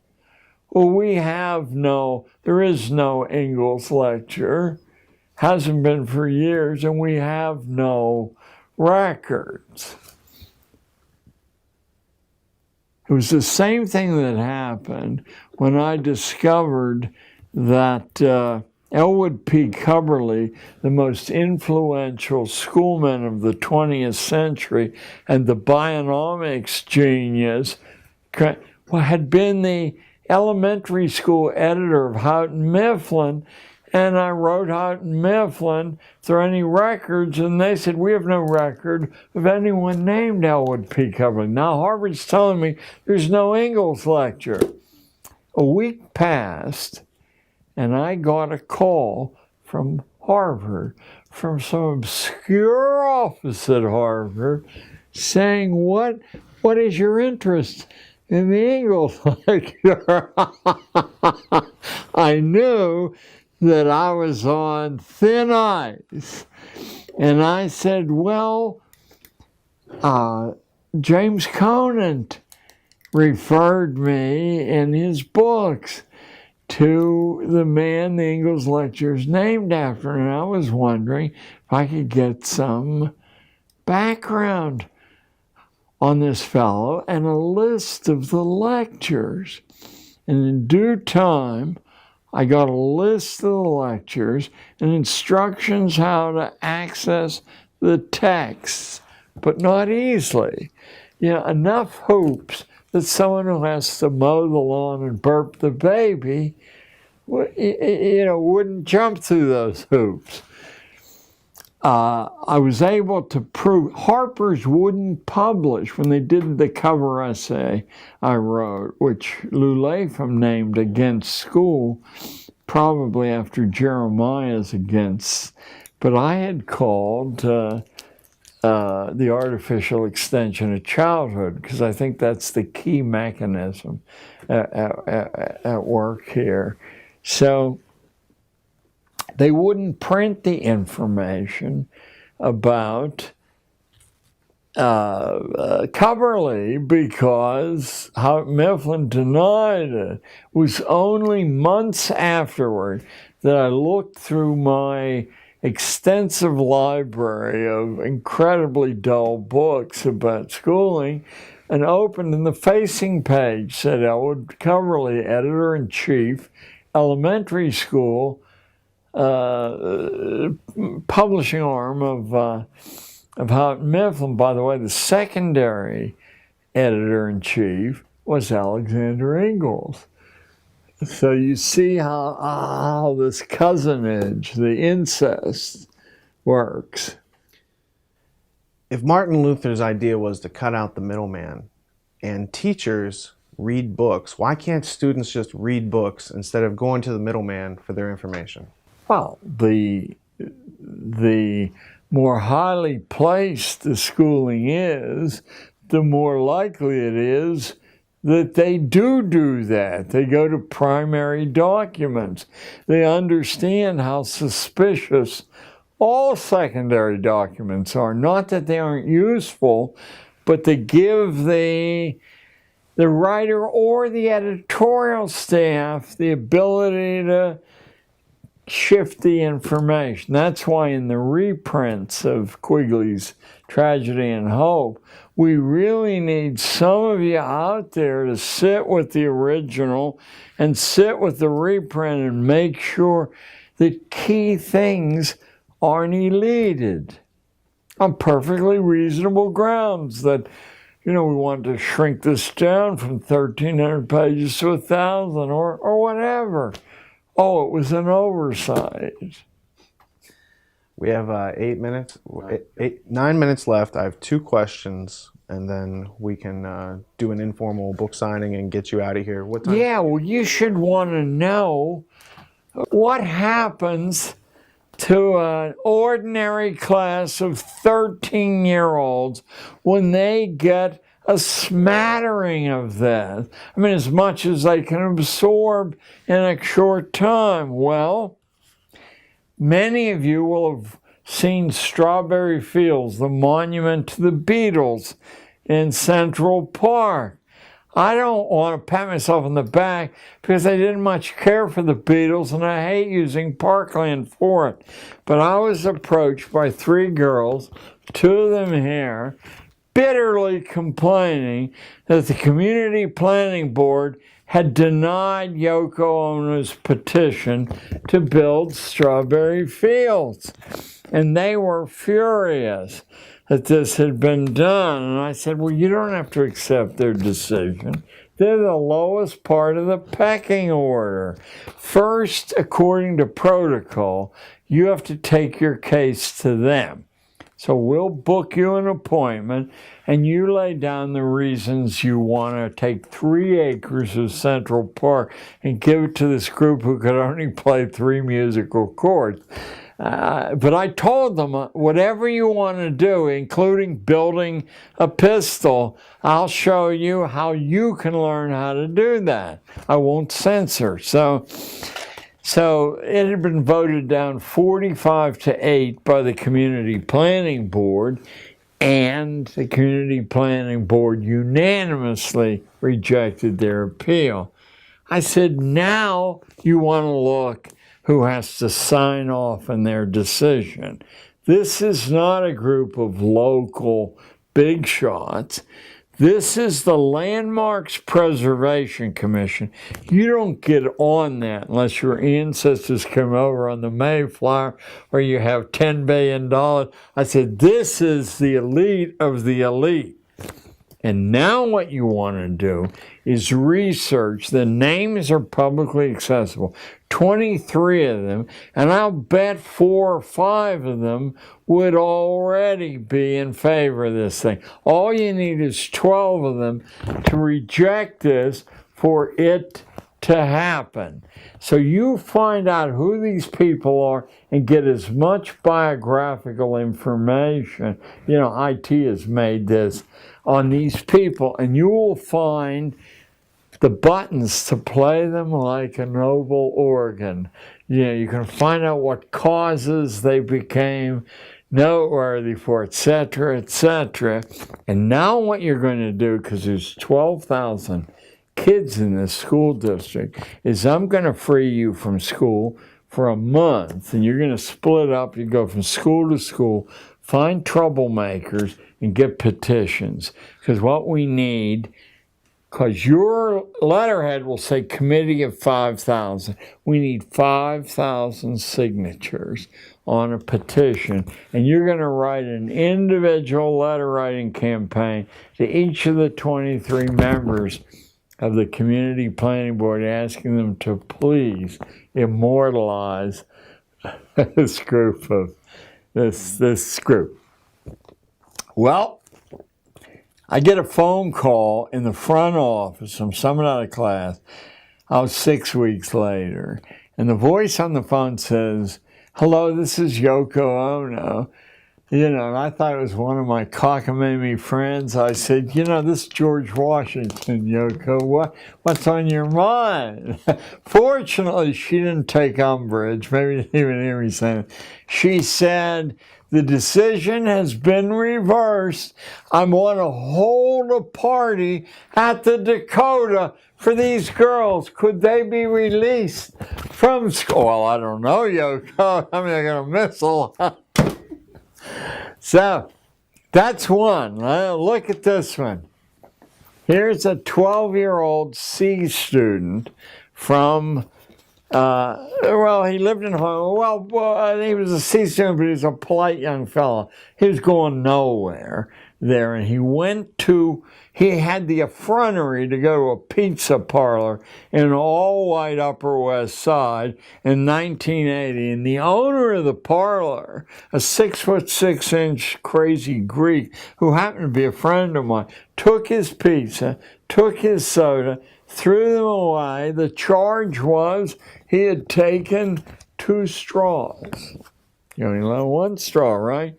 well, there is no Ingalls lecture, hasn't been for years, and we have no records. It was the same thing that happened when I discovered that Elwood P. Cubberley, the most influential schoolman of the 20th century and the bionomics genius, had been the elementary school editor of Houghton Mifflin. And I wrote Houghton Mifflin, if there are any records, and they said, we have no record of anyone named Elwood P. Cubberley. Now Harvard's telling me there's no Ingalls lecture. A week passed, and I got a call from Harvard, from some obscure office at Harvard, saying, what is your interest in the Ingalls lecture? I knew that I was on thin ice. And I said, well, James Conant referred me in his books to the man the Ingalls lecture is named after. And I was wondering if I could get some background on this fellow and a list of the lectures. And in due time, I got a list of the lectures and instructions how to access the texts, but not easily. Enough hoops that someone who has to mow the lawn and burp the baby, wouldn't jump through those hoops. I was able to prove Harper's wouldn't publish when they did the cover essay I wrote, which Lou Lapham named Against School, probably after Jeremiah's Against. But I had called the artificial extension of childhood, because I think that's the key mechanism at work here. So they wouldn't print the information about Coverley because Howard Mifflin denied it. It was only months afterward that I looked through my extensive library of incredibly dull books about schooling and opened, and the facing page said Elwood Coverley, editor-in-chief, elementary school, publishing arm of Howard Mifflin. By the way, the secondary editor-in-chief was Alexander Ingalls. So you see how this cousinage, the incest, works. If Martin Luther's idea was to cut out the middleman and teachers read books, why can't students just read books instead of going to the middleman for their information? Well, the more highly placed the schooling is, the more likely it is that they do that. They go to primary documents. They understand how suspicious all secondary documents are. Not that they aren't useful, but they give the writer or the editorial staff the ability to shift the information. That's why in the reprints of Quigley's Tragedy and Hope, we really need some of you out there to sit with the original and sit with the reprint and make sure that key things aren't eluded on perfectly reasonable grounds that, we want to shrink this down from 1,300 pages to 1,000 or whatever. Oh, it was an oversight. We have 9 minutes left. I have 2 questions, and then we can do an informal book signing and get you out of here. What time? Yeah, well, you should want to know what happens to an ordinary class of 13-year-olds when they get a smattering of that. I mean, as much as they can absorb in a short time. Well, many of you will have seen Strawberry Fields, the monument to the Beatles in Central Park. I don't want to pat myself on the back because I didn't much care for the Beatles and I hate using parkland for it. But I was approached by 3 girls, 2 of them here, bitterly complaining that the Community Planning Board had denied Yoko Ono's petition to build Strawberry Fields. And they were furious that this had been done. And I said, well, you don't have to accept their decision. They're the lowest part of the pecking order. First, according to protocol, you have to take your case to them. So we'll book you an appointment, and you lay down the reasons you want to take 3 acres of Central Park and give it to this group who could only play 3 musical chords. But I told them, whatever you want to do, including building a pistol, I'll show you how you can learn how to do that. I won't censor. So it had been voted down 45-8 by the Community Planning Board, and the Community Planning Board unanimously rejected their appeal. I said, now you want to look who has to sign off on their decision. This is not a group of local big shots. This is the Landmarks Preservation Commission. You don't get on that unless your ancestors came over on the Mayflower or you have $10 billion. I said, this is the elite of the elite. And now what you want to do is research. The names are publicly accessible. 23 of them, and I'll bet 4 or 5 of them would already be in favor of this thing. All you need is 12 of them to reject this for it to happen. So you find out who these people are and get as much biographical information. You know, IT has made this on these people, and you will find the buttons to play them like a noble organ. You know, you can find out what causes they became noteworthy for, etc., etc. And now what you're going to do, because there's 12,000 kids in this school district, is I'm going to free you from school for a month, and you're going to split up. You go from school to school, find troublemakers, and get petitions. Because what we need, because your letterhead will say committee of 5,000. We need 5,000 signatures on a petition, and you're going to write an individual letter writing campaign to each of the 23 members of the Community Planning Board, asking them to please immortalize this group of this group. Well, I get a phone call in the front office from someone out of class. I was 6 weeks later, and the voice on the phone says, "Hello, this is Yoko Ono." You know, and I thought it was one of my cockamamie friends. I said, "You know, this is George Washington, Yoko. What's on your mind?" Fortunately, she didn't take umbrage. Maybe didn't even hear me say it. She said, "The decision has been reversed. I want to hold a party at the Dakota for these girls. Could they be released from school?" Well, I don't know, Yoko. I mean, I'm going to miss a lot. So, that's one. Look at this one. Here's a 12-year-old C student from, well, he lived in home. Well, he was a C student, but he was a polite young fellow. He was going nowhere there, and he had the effrontery to go to a pizza parlor in all-white Upper West Side in 1980, and the owner of the parlor, a 6'6" crazy Greek who happened to be a friend of mine, took his pizza, took his soda, threw them away. The charge was he had taken 2 straws. You only let 1 straw, right?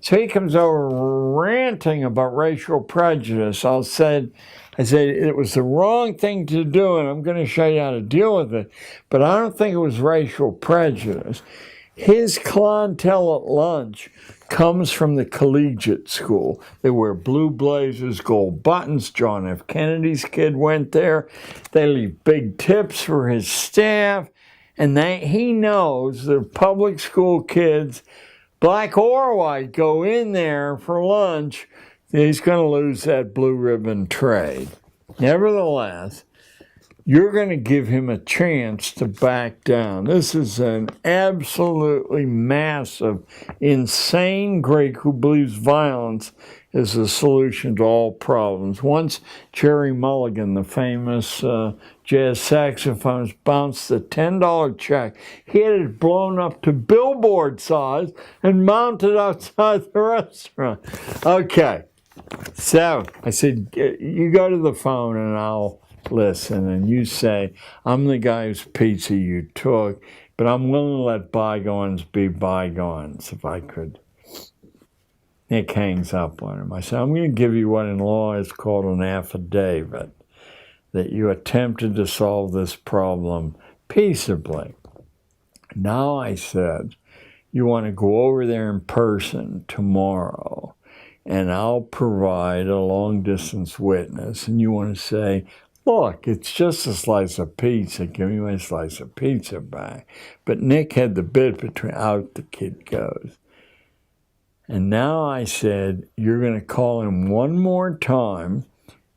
So he comes over ranting about racial prejudice. I said it was the wrong thing to do, and I'm going to show you how to deal with it. But I don't think it was racial prejudice. His clientele at lunch comes from the collegiate school. They wear blue blazers, gold buttons. John F. Kennedy's kid went there. They leave big tips for his staff. And he knows that public school kids, black or white, go in there for lunch, he's going to lose that blue ribbon trade. Nevertheless, you're going to give him a chance to back down. This is an absolutely massive, insane Greek who believes violence is the solution to all problems. Once Jerry Mulligan, the famous jazz saxophonist, bounced a $10 check. He had it blown up to billboard size and mounted outside the restaurant. Okay, so I said, you go to the phone and I'll listen, and you say, "I'm the guy whose pizza you took, but I'm willing to let bygones be bygones," if I could. Nick hangs up on him. I said, "I'm going to give you what in law is called an affidavit, that you attempted to solve this problem peaceably." Now, I said, you want to go over there in person tomorrow, and I'll provide a long-distance witness, and you want to say, look, it's just a slice of pizza. Give me my slice of pizza back. But Nick had the bit between, out the kid goes. And now I said, you're going to call him one more time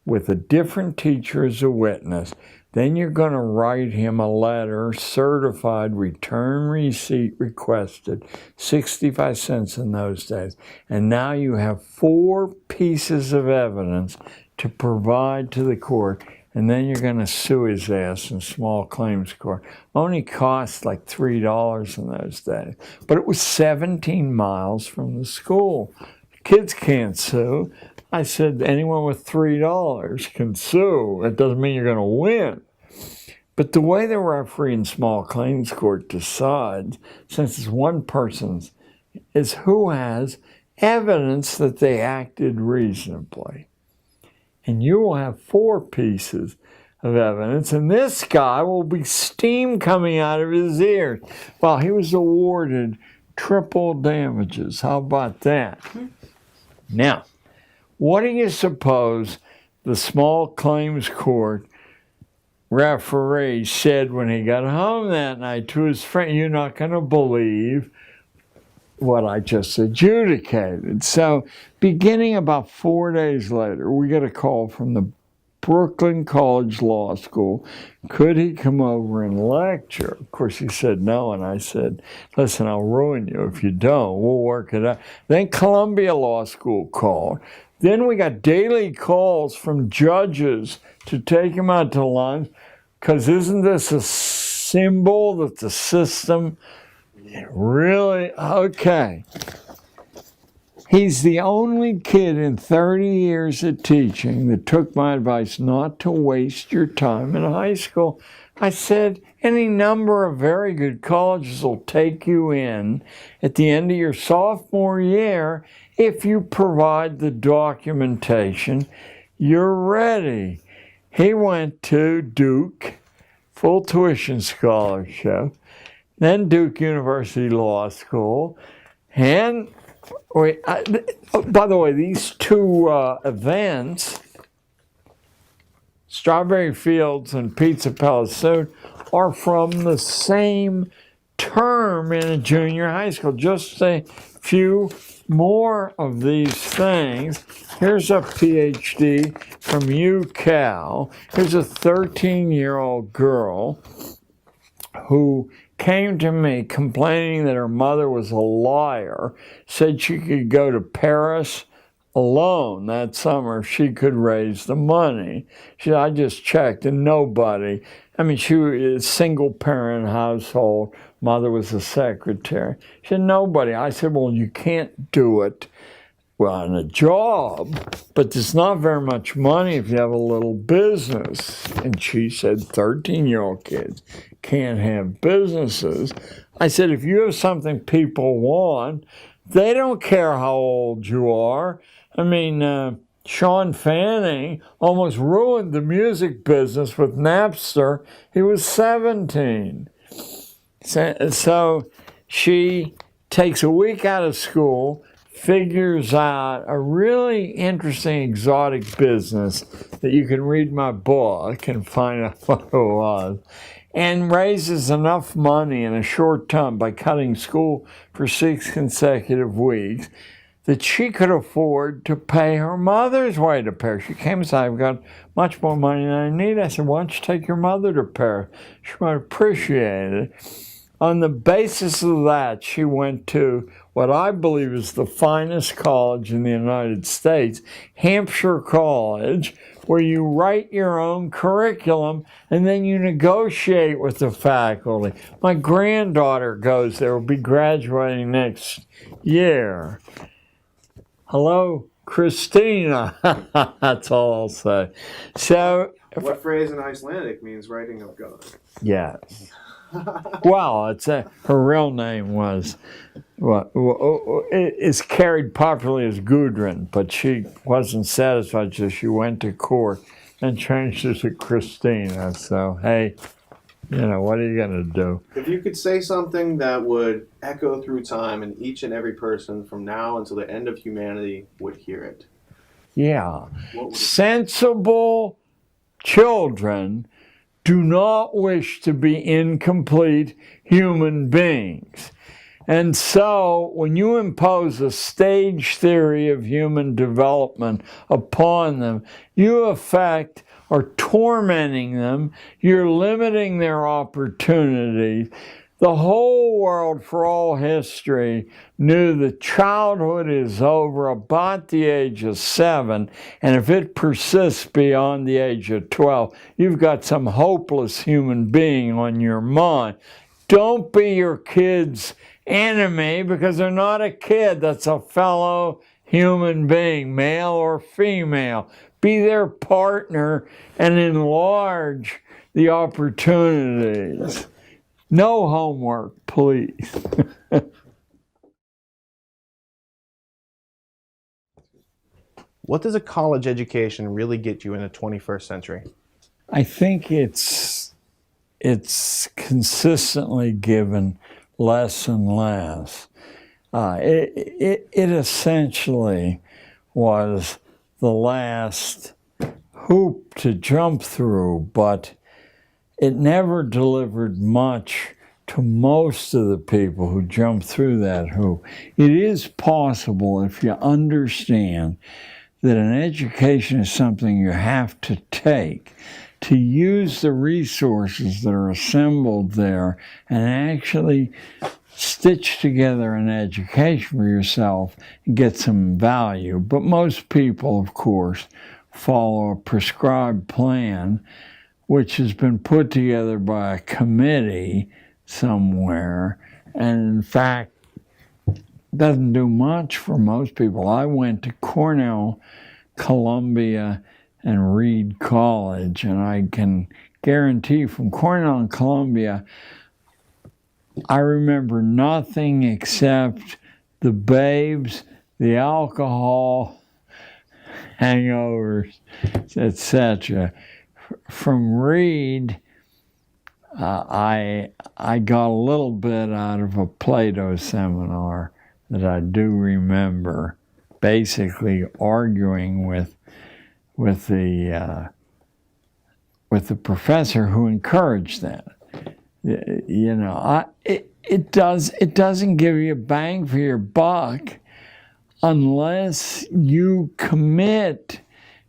with a different teacher as a witness. Then you're going to write him a letter, certified, return receipt requested, 65 cents in those days. And now you have 4 pieces of evidence to provide to the court. And then you're going to sue his ass in small claims court. Only cost like $3 in those days. But it was 17 miles from the school. Kids can't sue. I said, anyone with $3 can sue. It doesn't mean you're going to win. But the way the referee in small claims court decides, since it's one person's, is who has evidence that they acted reasonably. And you will have 4 pieces of evidence, and this guy will be steam coming out of his ears. Well, he was awarded triple damages. How about that? Now, what do you suppose the small claims court referee said when he got home that night to his friend? You're not going to believe what I just adjudicated. So beginning about 4 days later, we get a call from the Brooklyn College Law School. Could he come over and lecture? Of course, he said no, and I said, listen, I'll ruin you if you don't. We'll work it out. Then Columbia Law School called. Then we got daily calls from judges to take him out to lunch, because isn't this a symbol that the system really, okay. He's the only kid in 30 years of teaching that took my advice not to waste your time in high school. I said, any number of very good colleges will take you in at the end of your sophomore year if you provide the documentation. You're ready. He went to Duke, full tuition scholarship, then Duke University Law School, and by the way, these 2 events, Strawberry Fields and Pizza Palace Soon, are from the same term in a junior high school. Just a few more of these things. Here's a PhD from UCal. Here's a 13-year-old girl who came to me complaining that her mother was a liar, said she could go to Paris alone that summer if she could raise the money. She said, I just checked and nobody. I mean, she was a single-parent household. Mother was a secretary. She said, nobody. I said, well, you can't do it on a job, but there's not very much money if you have a little business. And she said, 13-year-old kids can't have businesses. I said, if you have something people want, they don't care how old you are. I mean, Sean Fanning almost ruined the music business with Napster. He was 17. So she takes a week out of school, figures out a really interesting exotic business that you can read my book and find out what it was, and raises enough money in a short time by cutting school for 6 consecutive weeks that she could afford to pay her mother's way to Paris. She came and said, I've got much more money than I need. I said, why don't you take your mother to Paris? She might appreciate it. On the basis of that, she went to what I believe is the finest college in the United States, Hampshire College, where you write your own curriculum and then you negotiate with the faculty. My granddaughter goes there, will be graduating next year. Hello, Christina. That's all I'll say. So, What phrase in Icelandic means writing of God? yes. Well, her real name was, it's carried popularly as Gudrun, but she wasn't satisfied, so she went to court and changed it to Christina. So, hey, what are you going to do? If you could say something that would echo through time and each and every person from now until the end of humanity would hear it. Yeah. What would it be? Sensible children do not wish to be incomplete human beings. And so when you impose a stage theory of human development upon them, you in fact are tormenting them, you're limiting their opportunities. The whole world for all history knew that childhood is over about the age of 7, and if it persists beyond the age of 12, you've got some hopeless human being on your mind. Don't be your kid's enemy, because they're not a kid, that's a fellow human being, male or female. Be their partner and enlarge the opportunities. No homework, please. What does a college education really get you in the 21st century? I think it's consistently given less and less. It essentially was the last hoop to jump through, but it never delivered much to most of the people who jumped through that hoop. It is possible, if you understand that an education is something you have to take, to use the resources that are assembled there and actually stitch together an education for yourself and get some value. But most people, of course, follow a prescribed plan which has been put together by a committee somewhere, and in fact doesn't do much for most people. I went to Cornell, Columbia, and Reed College, and I can guarantee from Cornell and Columbia, I remember nothing except the babes, the alcohol, hangovers, etc. From Reed, I got a little bit out of a Plato seminar that I do remember, basically arguing with the professor who encouraged that. You know, it doesn't give you a bang for your buck unless you commit.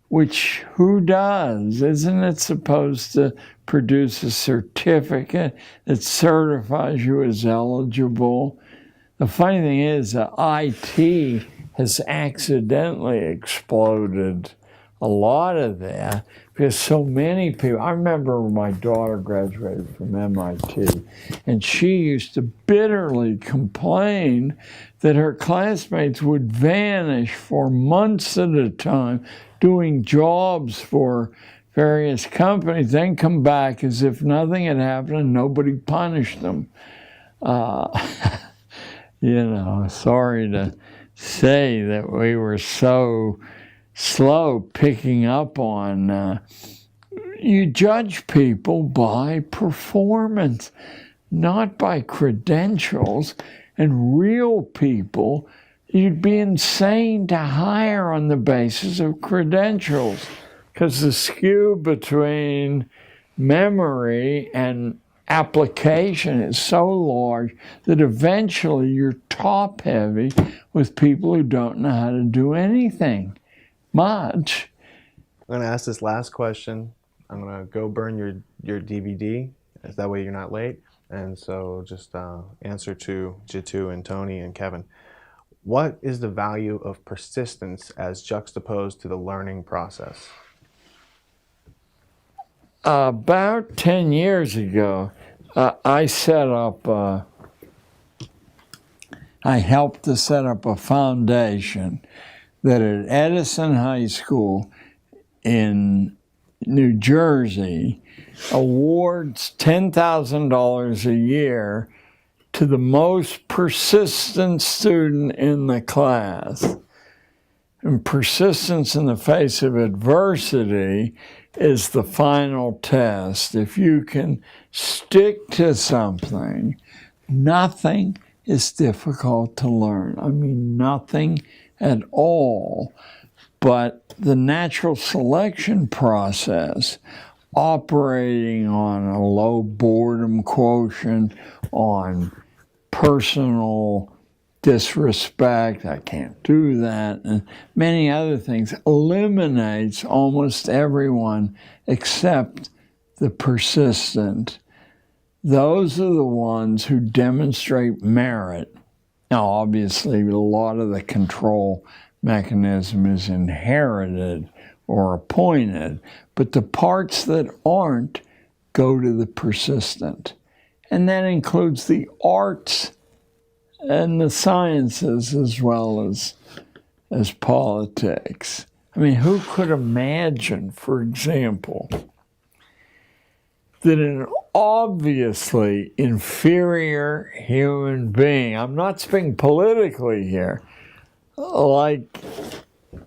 Which who does? Isn't it supposed to produce a certificate that certifies you as eligible? The funny thing is that IT has accidentally exploded a lot of that because so many people, I remember when my daughter graduated from MIT, and she used to bitterly complain that her classmates would vanish for months at a time doing jobs for various companies, then come back as if nothing had happened and nobody punished them. You know, sorry to say that we were so slow picking up on, you judge people by performance, not by credentials, and real people you'd be insane to hire on the basis of credentials, because the skew between memory and application is so large that eventually you're top heavy with people who don't know how to do anything much. I'm going to ask this last question. I'm going to go burn your DVD, as that way you're not late. And so just answer to Jitu and Tony and Kevin. What is the value of persistence as juxtaposed to the learning process? About 10 years ago, I helped to set up a foundation that at Edison High School in New Jersey awards $10,000 a year to the most persistent student in the class. And persistence in the face of adversity is the final test. If you can stick to something, nothing is difficult to learn. I mean, nothing at all. But the natural selection process, operating on a low boredom quotient, on personal disrespect, I can't do that, and many other things, eliminates almost everyone except the persistent. Those are the ones who demonstrate merit. Now, obviously, a lot of the control mechanism is inherited or appointed, but the parts that aren't go to the persistent. And that includes the arts and the sciences as well as politics. I mean, who could imagine, for example, that an obviously inferior human being, I'm not speaking politically here, like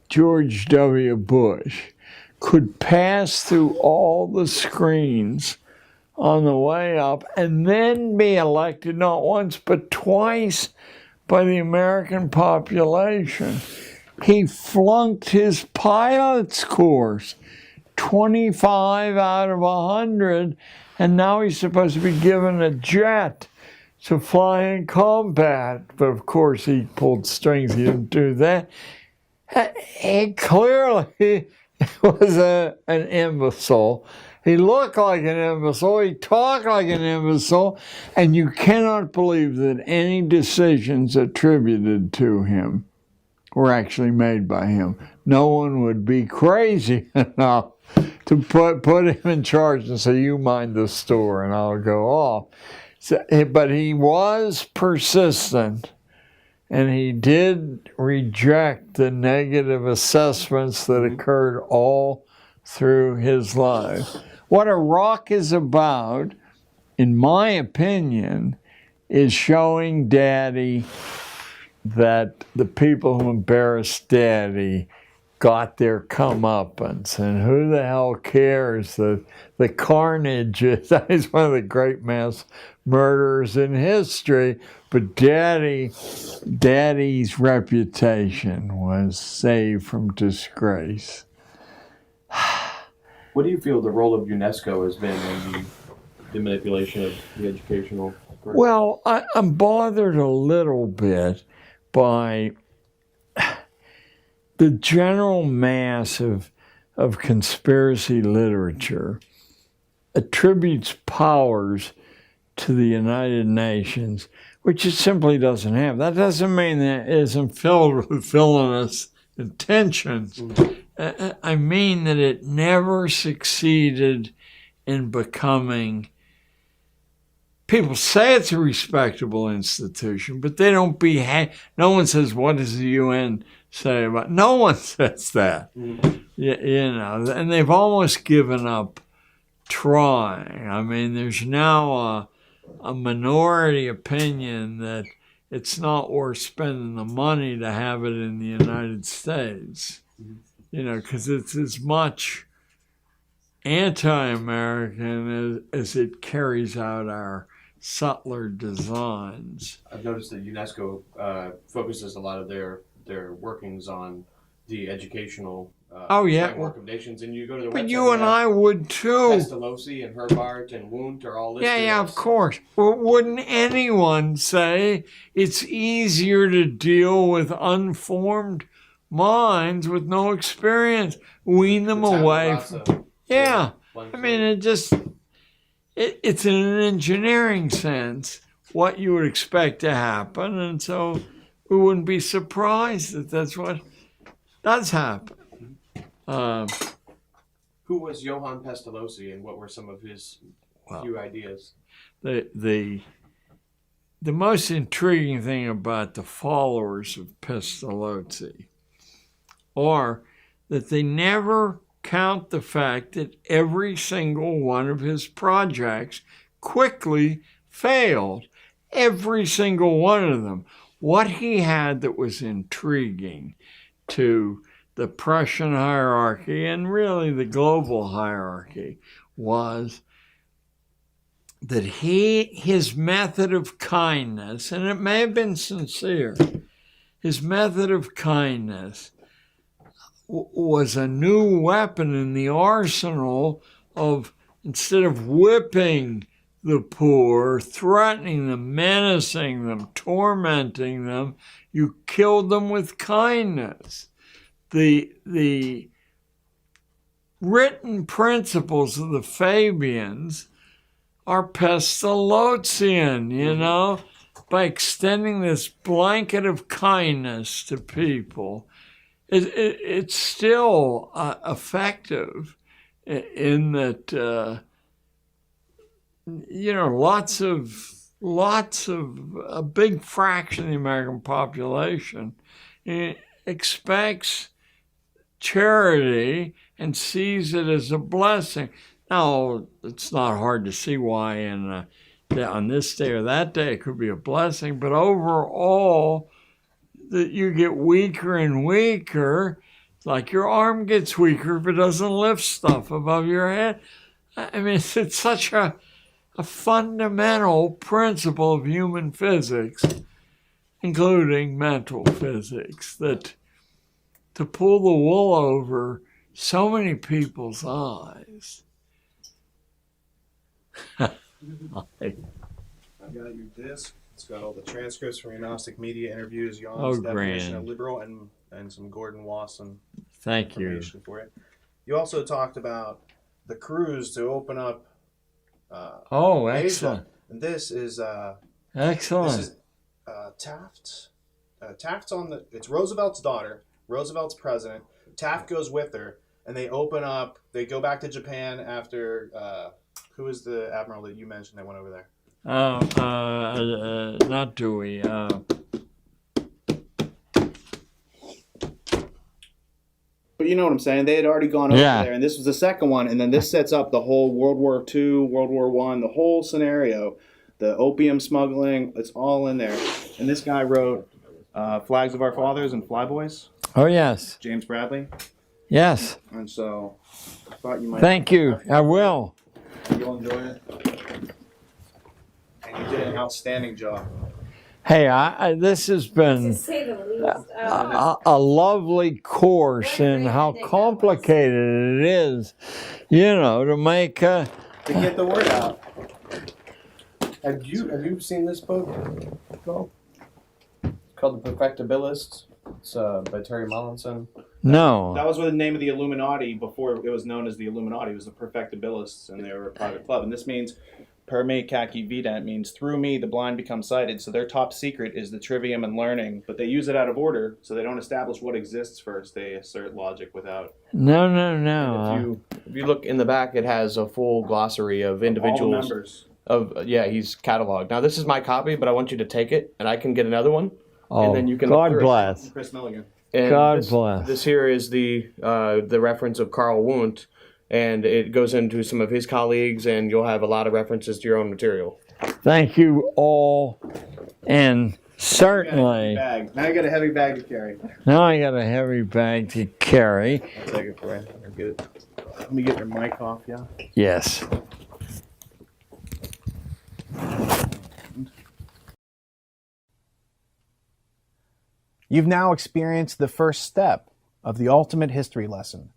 George W. Bush, could pass through all the screens on the way up and then be elected not once but twice by the American population. He flunked his pilot's course, 25 out of 100, and now he's supposed to be given a jet to fly in combat. But of course he pulled strings, he didn't do that. He clearly was an imbecile. He looked like an imbecile, he talked like an imbecile, and you cannot believe that any decisions attributed to him were actually made by him. No one would be crazy enough to put him in charge and say, you mind the store and I'll go off. So, but he was persistent, and he did reject the negative assessments that occurred all through his life. What Iraq is about, in my opinion, is showing Daddy that the people who embarrassed Daddy got their comeuppance, and who the hell cares that the carnage is, he's one of the great mass murderers in history, but Daddy's reputation was saved from disgrace. What do you feel the role of UNESCO has been in the manipulation of the educational curriculum? Well, I'm bothered a little bit by the general mass of conspiracy literature attributes powers to the United Nations, which it simply doesn't have. That doesn't mean that it isn't filled with villainous intentions. I mean that it never succeeded in becoming, people say it's a respectable institution, but they don't behave. No one says, what does the UN say about it? No one says that. Mm-hmm. You know, and they've almost given up trying. I mean, there's now a minority opinion that it's not worth spending the money to have it in the United States. Mm-hmm. You know, because it's as much anti-American as it carries out our subtler designs. I've noticed that UNESCO focuses a lot of their workings on the educational framework of nations, and you go to the website. But you and I would too. Pestalozzi and Hubert and Wundt are all listed. Yeah, of course. Well, wouldn't anyone say it's easier to deal with unformed minds with no experience, wean them away from, yeah. I mean, it's in an engineering sense what you would expect to happen, and so we wouldn't be surprised that that's what does happen. Who was Johann Pestalozzi, and what were some of his few ideas? The most intriguing thing about the followers of Pestalozzi are that they never count the fact that every single one of his projects quickly failed. Every single one of them. What he had that was intriguing to the Prussian hierarchy and really the global hierarchy was that his method of kindness, and it may have been sincere, his method of kindness was a new weapon in the arsenal of, instead of whipping the poor, threatening them, menacing them, tormenting them, you killed them with kindness. The written principles of the Fabians are pestalozzian, you know, by extending this blanket of kindness to people. It's still effective in that, you know, a big fraction of the American population expects charity and sees it as a blessing. Now, it's not hard to see why on this day or that day it could be a blessing, but overall, that you get weaker and weaker, like your arm gets weaker if it doesn't lift stuff above your head. I mean, it's such a fundamental principle of human physics, including mental physics, that to pull the wool over so many people's eyes. I've got your disc. It's got all the transcripts from your Gnostic media interviews, Jan's definition of liberal, and some Gordon Wasson information for it. You also talked about the cruise to open up excellent. Asia. And this is excellent. This is Taft. Taft's on the. It's Roosevelt's daughter. Roosevelt's president. Taft goes with her, and they open up. They go back to Japan after. Who is the admiral that you mentioned that went over there? Not Dewey. But you know what I'm saying? They had already gone over there, and this was the second one, and then this sets up the whole World War II, World War I, the whole scenario, the opium smuggling, it's all in there. And this guy wrote Flags of Our Fathers and Flyboys. Oh, yes. James Bradley. Yes. And so I thought you might... Thank you. I will. You'll enjoy it. And you did an outstanding job. Hey, this has been a lovely course in how complicated it is, you know, to make to get the word out. Have you seen this book? It's called The Perfectibilists. It's by Terry Mollinson. No. That was the name of the Illuminati before it was known as the Illuminati. It was the Perfectibilists, and they were a private club. And this means per me kaki vidant, means through me the blind become sighted. So their top secret is the trivium and learning, but they use it out of order, so they don't establish what exists first. They assert logic without. No. If you look in the back, it has a full glossary of individuals. All members. He's cataloged. Now this is my copy, but I want you to take it, and I can get another one. Oh, and then you can God bless. Chris Milligan. And God bless. This here is the reference of Carl Wundt, and it goes into some of his colleagues, and you'll have a lot of references to your own material. Thank you all, and certainly. Now you got a heavy bag to carry. Now I got a heavy bag to carry. I'll take it for you. You're good. Let me get your mic off, yeah? Yes. You've now experienced the first step of the ultimate history lesson.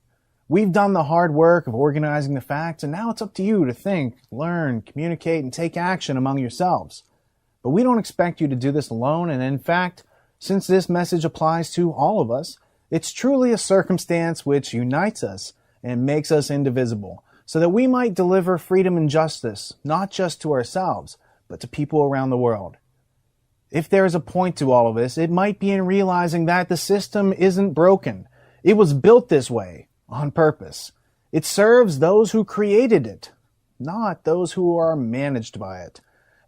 We've done the hard work of organizing the facts, and now it's up to you to think, learn, communicate, and take action among yourselves. But we don't expect you to do this alone, and in fact, since this message applies to all of us, it's truly a circumstance which unites us and makes us indivisible, so that we might deliver freedom and justice, not just to ourselves, but to people around the world. If there is a point to all of this, it might be in realizing that the system isn't broken. It was built this way, on purpose. It serves those who created it, not those who are managed by it.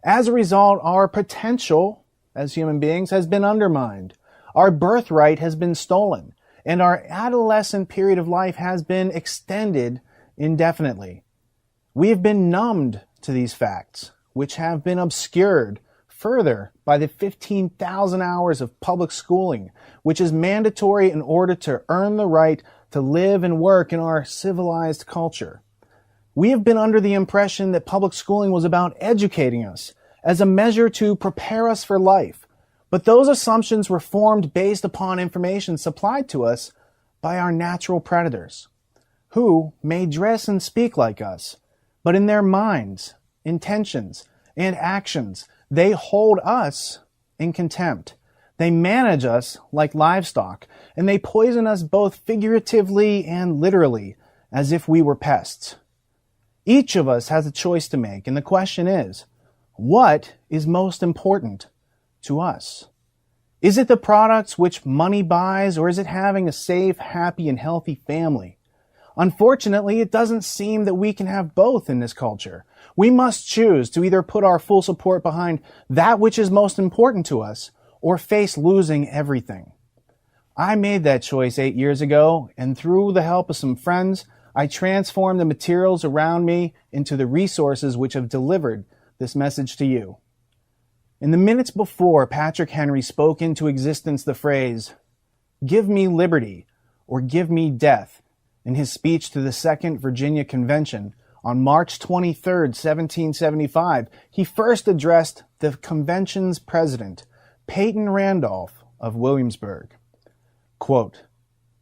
As a result, our potential as human beings has been undermined. Our birthright has been stolen, and our adolescent period of life has been extended indefinitely. We have been numbed to these facts, which have been obscured further by the 15,000 hours of public schooling, which is mandatory in order to earn the right to live and work in our civilized culture. We have been under the impression that public schooling was about educating us as a measure to prepare us for life, but those assumptions were formed based upon information supplied to us by our natural predators, who may dress and speak like us, but in their minds, intentions, and actions, they hold us in contempt. They manage us like livestock, and they poison us both figuratively and literally, as if we were pests. Each of us has a choice to make, and the question is, what is most important to us? Is it the products which money buys, or is it having a safe, happy, and healthy family? Unfortunately, it doesn't seem that we can have both in this culture. We must choose to either put our full support behind that which is most important to us, or face losing everything. I made that choice 8 years ago, and through the help of some friends, I transformed the materials around me into the resources which have delivered this message to you. In the minutes before Patrick Henry spoke into existence the phrase, "Give me liberty," or "Give me death," in his speech to the Second Virginia Convention on March 23, 1775, he first addressed the convention's president, Peyton Randolph of Williamsburg. Quote,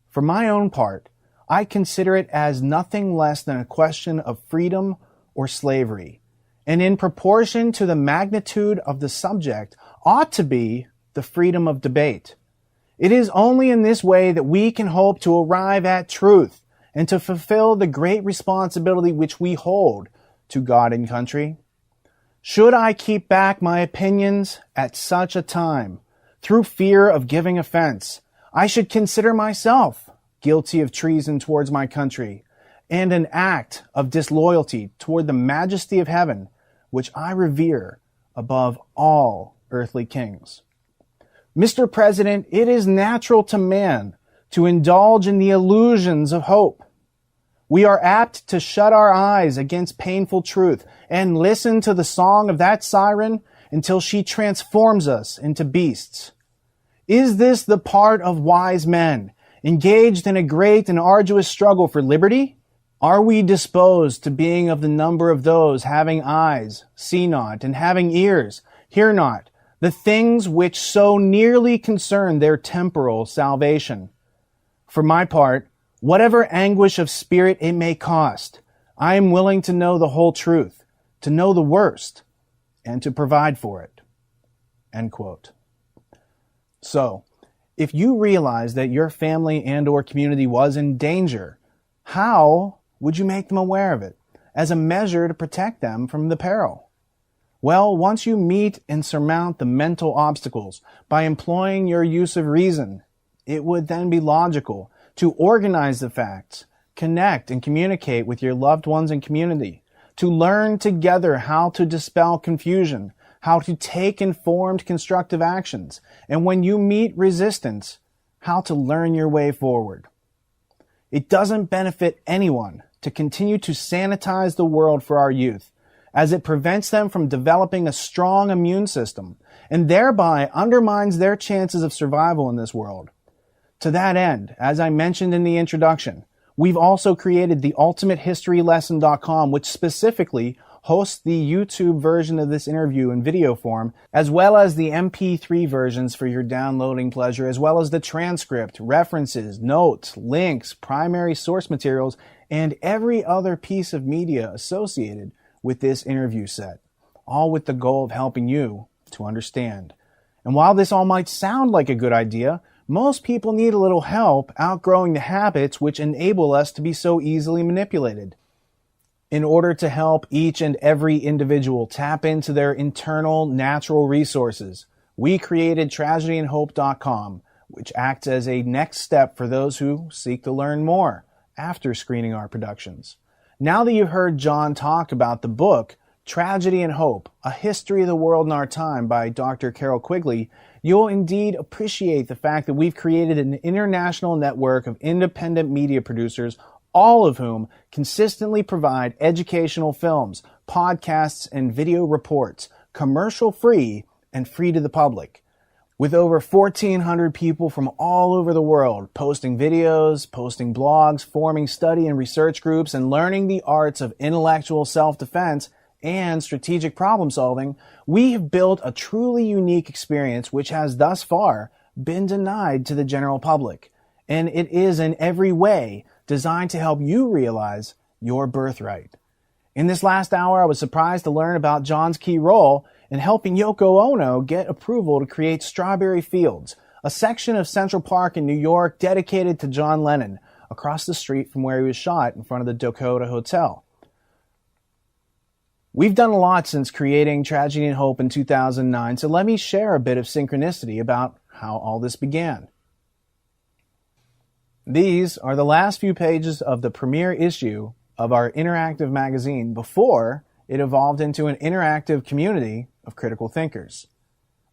"For my own part, I consider it as nothing less than a question of freedom or slavery, and in proportion to the magnitude of the subject ought to be the freedom of debate. It is only in this way that we can hope to arrive at truth and to fulfill the great responsibility which we hold to God and country. Should I keep back my opinions at such a time, through fear of giving offense, I should consider myself guilty of treason towards my country, and an act of disloyalty toward the majesty of heaven, which I revere above all earthly kings. Mr. President, it is natural to man to indulge in the illusions of hope. We are apt to shut our eyes against painful truth and listen to the song of that siren until she transforms us into beasts. Is this the part of wise men, engaged in a great and arduous struggle for liberty? Are we disposed to being of the number of those having eyes, see not, and having ears, hear not, the things which so nearly concern their temporal salvation? For my part, whatever anguish of spirit it may cost, I am willing to know the whole truth, to know the worst, and to provide for it." End quote. So, if you realize that your family and or community was in danger, how would you make them aware of it as a measure to protect them from the peril? Well, once you meet and surmount the mental obstacles by employing your use of reason, it would then be logical to organize the facts, connect and communicate with your loved ones and community, to learn together how to dispel confusion, how to take informed constructive actions, and when you meet resistance, how to learn your way forward. It doesn't benefit anyone to continue to sanitize the world for our youth, as it prevents them from developing a strong immune system, and thereby undermines their chances of survival in this world. To that end, as I mentioned in the introduction, we've also created the ultimatehistorylesson.com, which specifically hosts the YouTube version of this interview in video form, as well as the MP3 versions for your downloading pleasure, as well as the transcript, references, notes, links, primary source materials, and every other piece of media associated with this interview set, all with the goal of helping you to understand. And while this all might sound like a good idea, most people need a little help outgrowing the habits which enable us to be so easily manipulated. In order to help each and every individual tap into their internal natural resources, we created tragedyandhope.com, which acts as a next step for those who seek to learn more after screening our productions. Now that you've heard John talk about the book, Tragedy and Hope, A History of the World in Our Time by Dr. Carol Quigley, you'll indeed appreciate the fact that we've created an international network of independent media producers, all of whom consistently provide educational films, podcasts, and video reports, commercial-free and free to the public. With over 1,400 people from all over the world posting videos, posting blogs, forming study and research groups, and learning the arts of intellectual self-defense and strategic problem solving, we have built a truly unique experience which has thus far been denied to the general public. and it is in every way designed to help you realize your birthright. In this last hour, I was surprised to learn about John's key role in helping Yoko Ono get approval to create Strawberry Fields, a section of Central Park in New York dedicated to John Lennon, across the street from where he was shot in front of the Dakota Hotel. We've done a lot since creating Tragedy and Hope in 2009, so let me share a bit of synchronicity about how all this began. These are the last few pages of the premiere issue of our interactive magazine before it evolved into an interactive community of critical thinkers.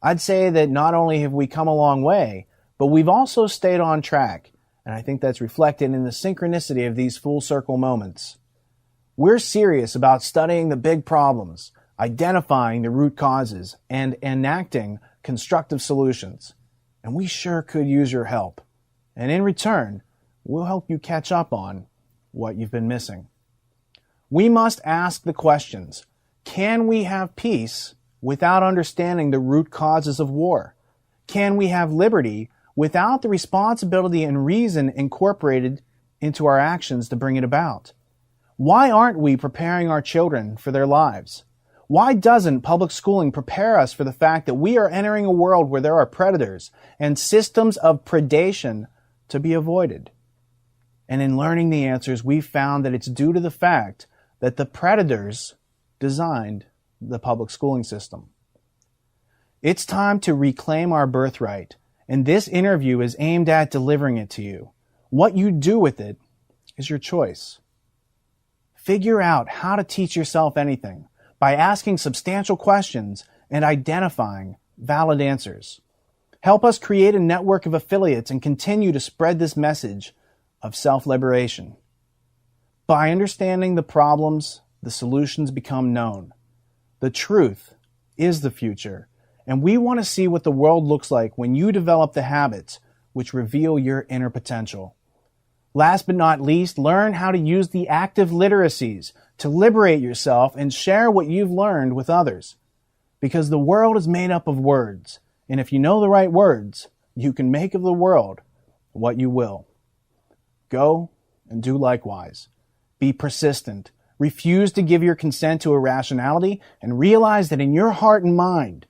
I'd say that not only have we come a long way, but we've also stayed on track, and I think that's reflected in the synchronicity of these full circle moments. We're serious about studying the big problems, identifying the root causes, and enacting constructive solutions. And we sure could use your help. And in return, we'll help you catch up on what you've been missing. We must ask the questions. Can we have peace without understanding the root causes of war? Can we have liberty without the responsibility and reason incorporated into our actions to bring it about? Why aren't we preparing our children for their lives? Why doesn't public schooling prepare us for the fact that we are entering a world where there are predators and systems of predation to be avoided? And in learning the answers, we've found that it's due to the fact that the predators designed the public schooling system. It's time to reclaim our birthright, and this interview is aimed at delivering it to you. What you do with it is your choice. Figure out how to teach yourself anything by asking substantial questions and identifying valid answers. Help us create a network of affiliates and continue to spread this message of self-liberation. By understanding the problems, the solutions become known. The truth is the future, and we want to see what the world looks like when you develop the habits which reveal your inner potential. Last but not least, learn how to use the active literacies to liberate yourself and share what you've learned with others. Because the world is made up of words, and if you know the right words, you can make of the world what you will. Go and do likewise. Be persistent. Refuse to give your consent to irrationality, and realize that in your heart and mind,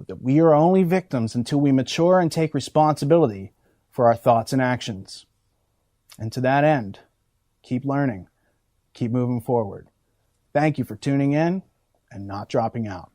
that we are only victims until we mature and take responsibility for our thoughts and actions. And to that end, keep learning, keep moving forward. Thank you for tuning in and not dropping out.